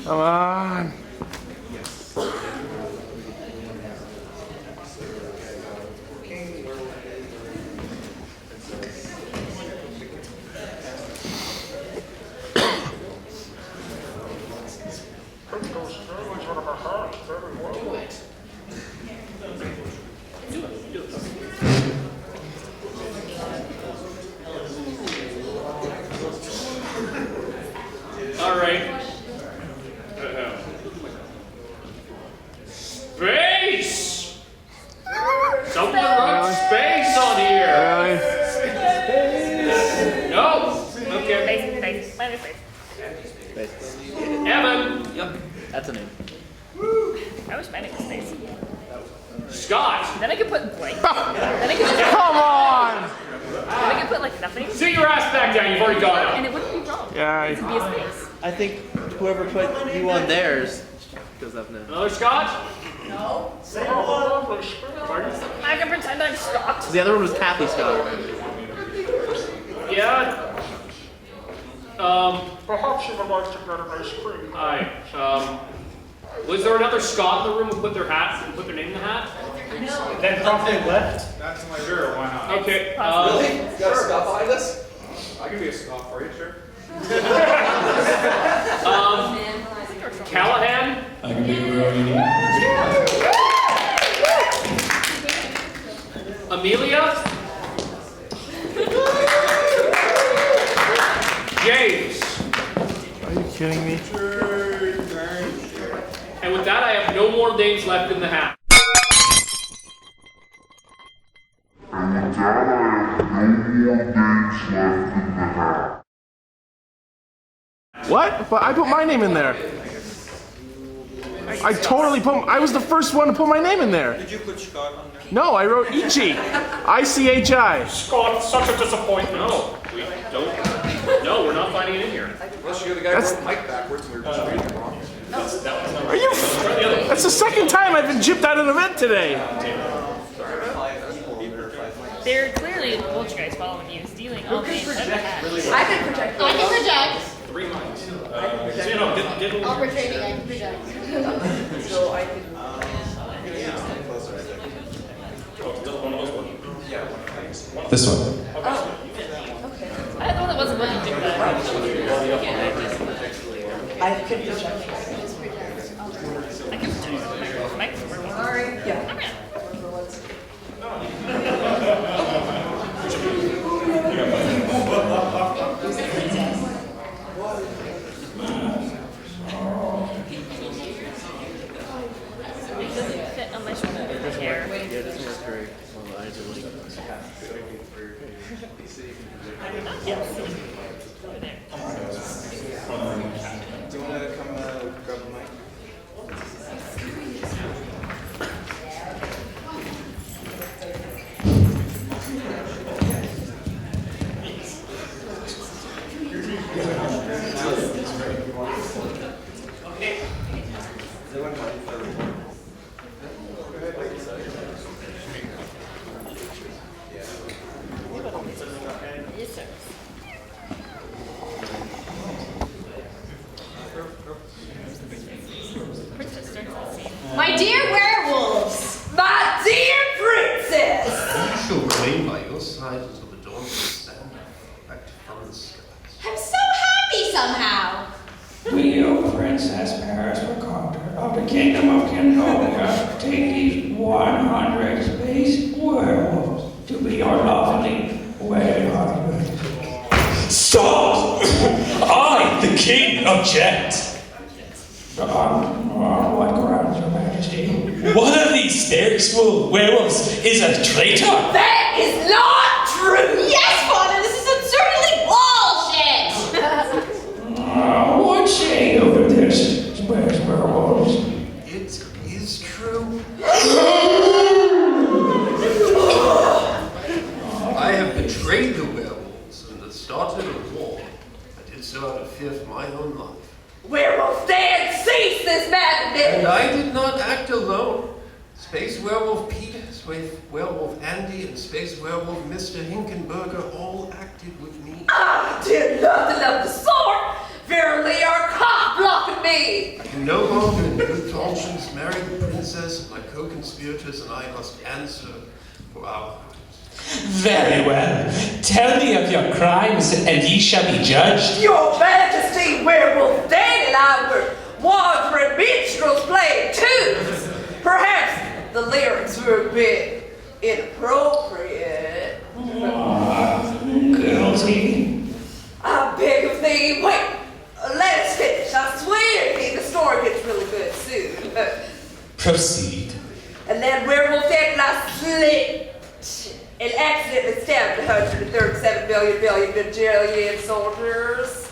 Come on. All right. Space! Someone wrote space on here. No. Okay. Space. Evan. Yep, that's a name. I wish my name was Space. Scott! Then I could put blank. Then I could just Come on! Then I could put like nothing. Sit your ass back down, you've already got it. And it wouldn't be wrong. Yeah. It would be a space. I think whoever put you on theirs goes up now. Another Scott? No. I can pretend I'm Scott. The other one was Kathy Scott. Yeah. Perhaps you would like to get an ice cream. Hi. Was there another Scott in the room who put their hat, who put their name in the hat? No. Then promptly left? That's my sure, why not? Okay. Really? You got a Scott behind us? I can be a Scott for you, sure. Callahan? I can be wherever you need. Amelia? James? Are you kidding me? And with that, I have no more names left in the hat. What? But I put my name in there. I was the first one to put my name in there. Did you put Scott on there? No, I wrote Ichi. I-C-H-I. Scott, such a disappointment. No, we don't. No, we're not finding it in here. Unless you're the guy who wrote Mike backwards and we were just reading it wrong. Are you? That's the second time I've been gypped at an event today. They're clearly poltergeist following you, stealing all things out of the hat. I can project. I can project. 3 months. I can project. Opera training, I can project. So I can. This one. I had the one that wasn't looking too bad. I can project. I can project. Mike's working. Sorry. Yeah. It doesn't fit on my shoulder hair. Yeah, this one's great. Well, the eyes are like... Yes. Over there. Do you want to come grab a mic? Yes, sir. My dear werewolves! My dear princess! You shall remain by your side until the dawn will stand back to from the skies. I'm so happy somehow! We, O Princess Paris Conqueror of the Kingdom of Congoers, take these 100 space werewolves to be your lawfully wedded husband. Stop! I, the king, object. On what grounds, Your Majesty? One of these werewolves is a traitor. That is not true! Yes, Father, this is absurdly bullshit! What say you over this, space werewolves? It is true. I have betrayed the werewolves and started a war. I did so out of fear for my own life. Werewolf, stand! Cease this madness! And I did not act alone. Space Werewolf Pete, Space Werewolf Andy, and Space Werewolf Mr. Hinkenberger all acted with me. I did nothing of the sort! Verily, our cock blocking me! I can no longer in good conscience marry the princess, and my co-conspirators and I must answer for our crimes. Very well. Tell me of your crimes, and ye shall be judged. Your Majesty, Werewolf Dan and I were wandering minstrels playing tunes. Perhaps the lyrics were a bit inappropriate. Guilty. I beg of thee, wait, let us finish. I swear to thee, the story gets really good soon. Proceed. And then Werewolf Dan and I slipped and accidentally stabbed 137 billion soldiers.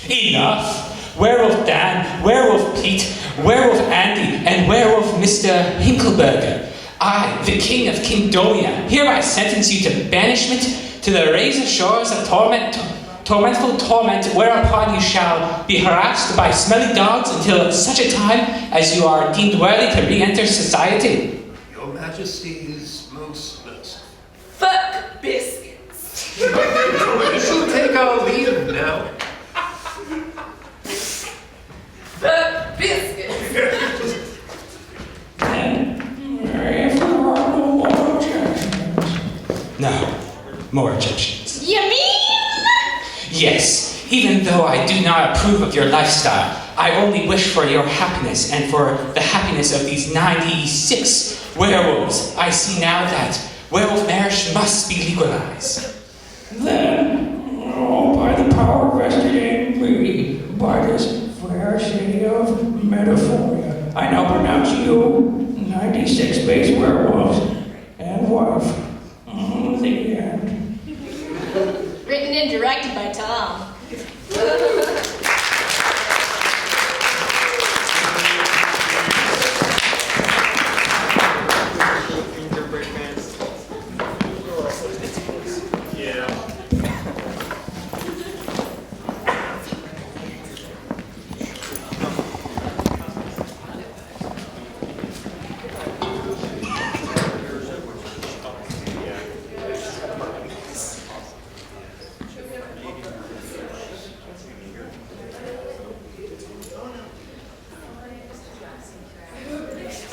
Enough. Werewolf Dan, Werewolf Pete, Werewolf Andy and Werewolf Mr. Hinkleberger, I, the King of Kingdomia, hereby sentence you to banishment to the razor shores of tormentful torment, whereupon you shall be harassed by smelly dogs until such a time as you are deemed worthy to re-enter society. Your Majesty is most merciful. Fuck biscuits. We shall take our leave now. Fuck biscuits. No, more objections. You mean? Yes, even though I do not approve of your lifestyle, I only wish for your happiness and for the happiness of these 96 werewolves. I see now that werewolf marriage must be legalized. Then, by the power vested in me by this fair city of Metaphoria, I now pronounce you 96 base werewolves and wife. The end. Written and directed by Tom.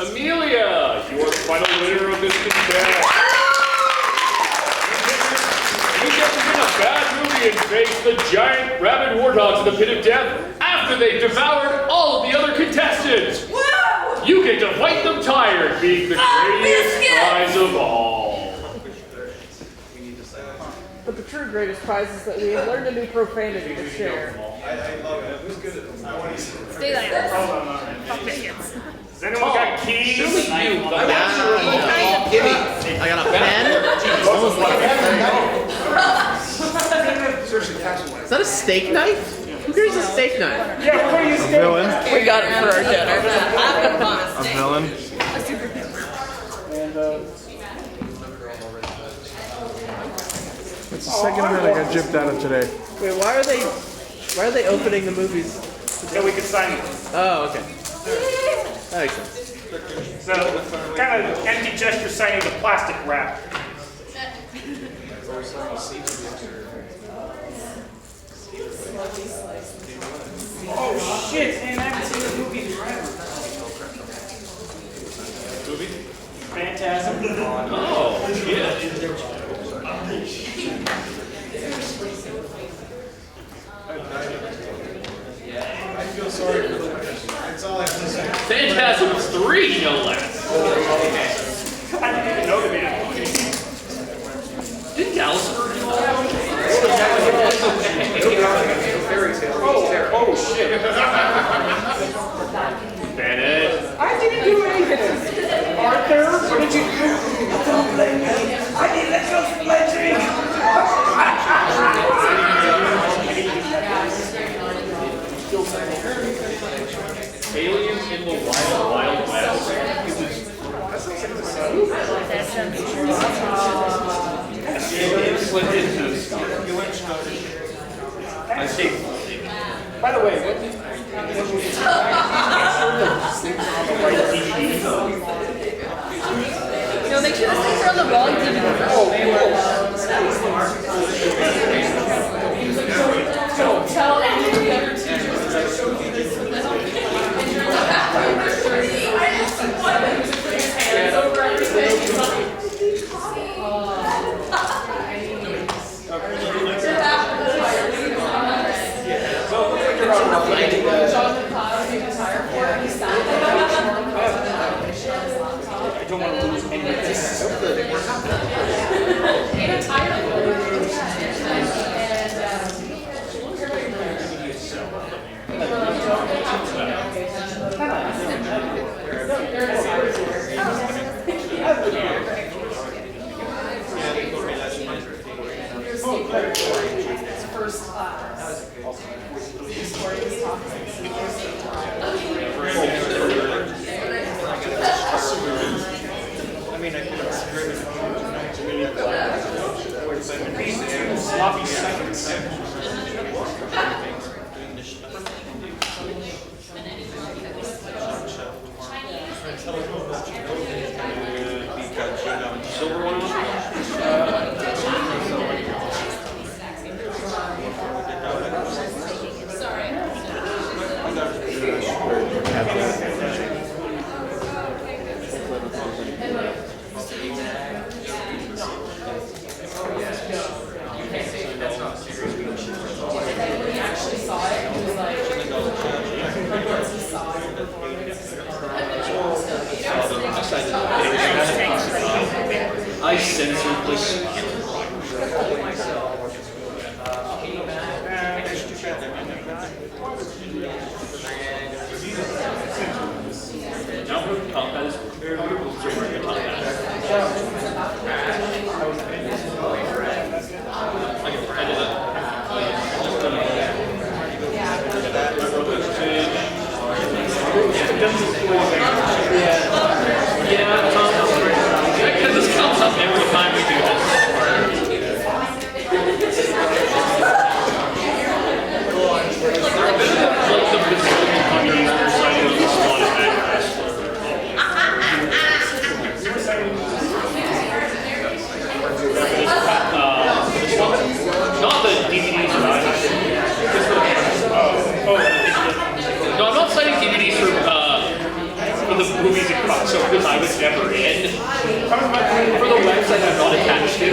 Amelia, you are the final winner of this contest. You get to win a bad movie and face the giant rabid warthogs in the pit of death after they've devoured all of the other contestants. Whoa! You get to fight them tired, being the greatest prize of all. But the true greatest prize is that we have learned a new profanity to share. I love it. Who's good at this? Stay there. Fuck biscuits. Has anyone got keys? Surely you. Gimme. I got a pen. Is that a steak knife? Who carries a steak knife? Yeah, where are you staying? We got it for our dinner. A villain. It's the second event I got gypped out of today. Wait, why are they opening the movies? So we can sign it. Oh, okay. That makes sense. So, kind of empty gesture signing the plastic wrap. Oh shit, man, I haven't seen the movie in forever. Movie? Phantasm. Oh, shit. I feel sorry for them. That's all I have to say. Phantasm 3, no less. I didn't even know the man. Didn't Gallagher do all that? Oh shit. Bennett. I didn't do anything. Arthur, what did you do? Don't blame me. I need to go for my drink. Aliens in the Wild Wild West. I think. By the way, what? No, make sure the things are on the wrong DVD. Tell any of the other teachers to show you this and then hands over everything. I don't want to lose any of this. First class. mean, I could have driven sloppy seconds. Silver one? I censored this. Because this comes up every time we do this. Not the DVDs, right? No, I'm not citing DVDs for the movies it comes, so because I was never in. For the website I'm not attached to.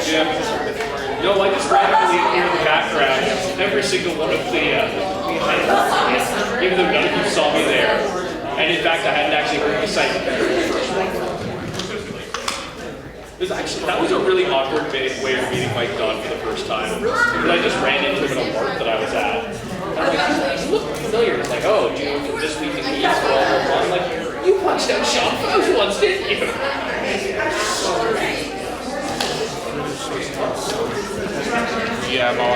Yeah. No, I just randomly hear in the background every single one of the even though none of you saw me there. And in fact, I hadn't actually heard the site. That was a really awkward way of meeting Mike Dunn for the first time. Because I just ran into him at a park that I was at. And I'm like, you look familiar. It's like, oh, do you know from This Week in Geeks? I'm like, you punched out Sean Fausch once, didn't you? Yeah, I'm all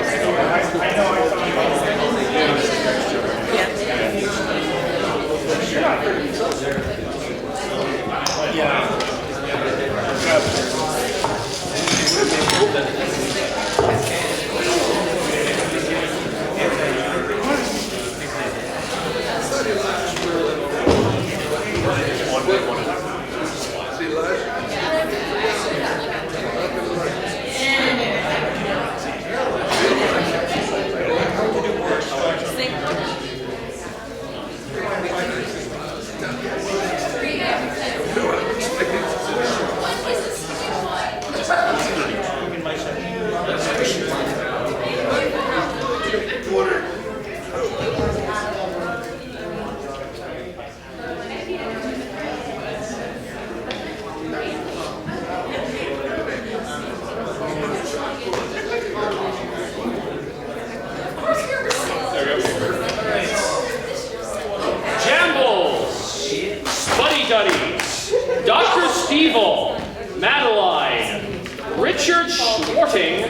Dr. Stevel, Madeline, Richard Schwarting,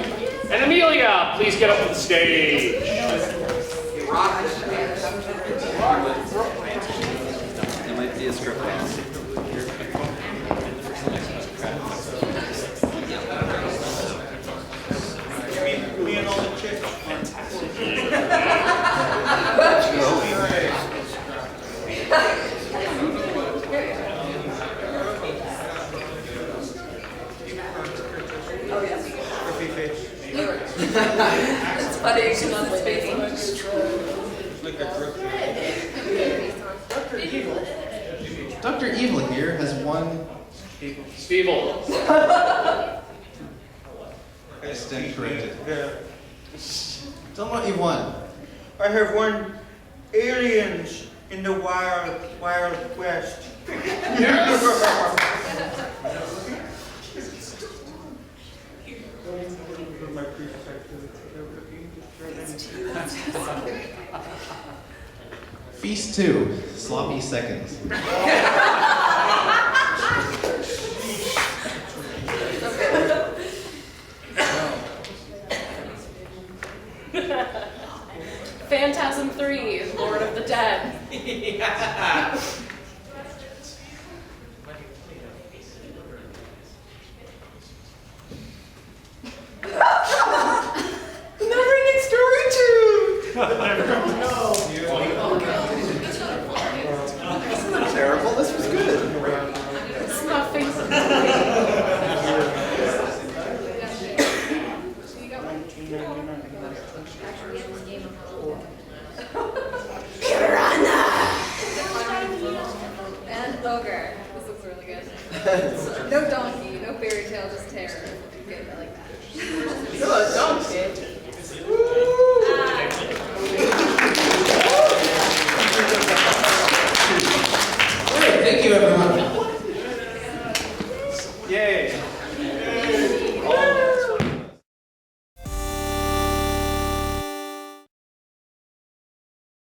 and Amelia, please get up to the stage. There might be a script. Me and all the chicks. It's funny because it's facing. Dr. Evil here has one. Stevel. I stand corrected. Tell them what you won. I have won aliens in the wild west. Feast 2, sloppy seconds. Phantasm 3, Lord of the Dead. Never-ending story 2! This isn't terrible. This was good. This is my favorite. And ogre. This looks really good. No donkey, no fairy tale, just terror. Good, I like that. You're a donkey. Great, thank you everyone. Yay.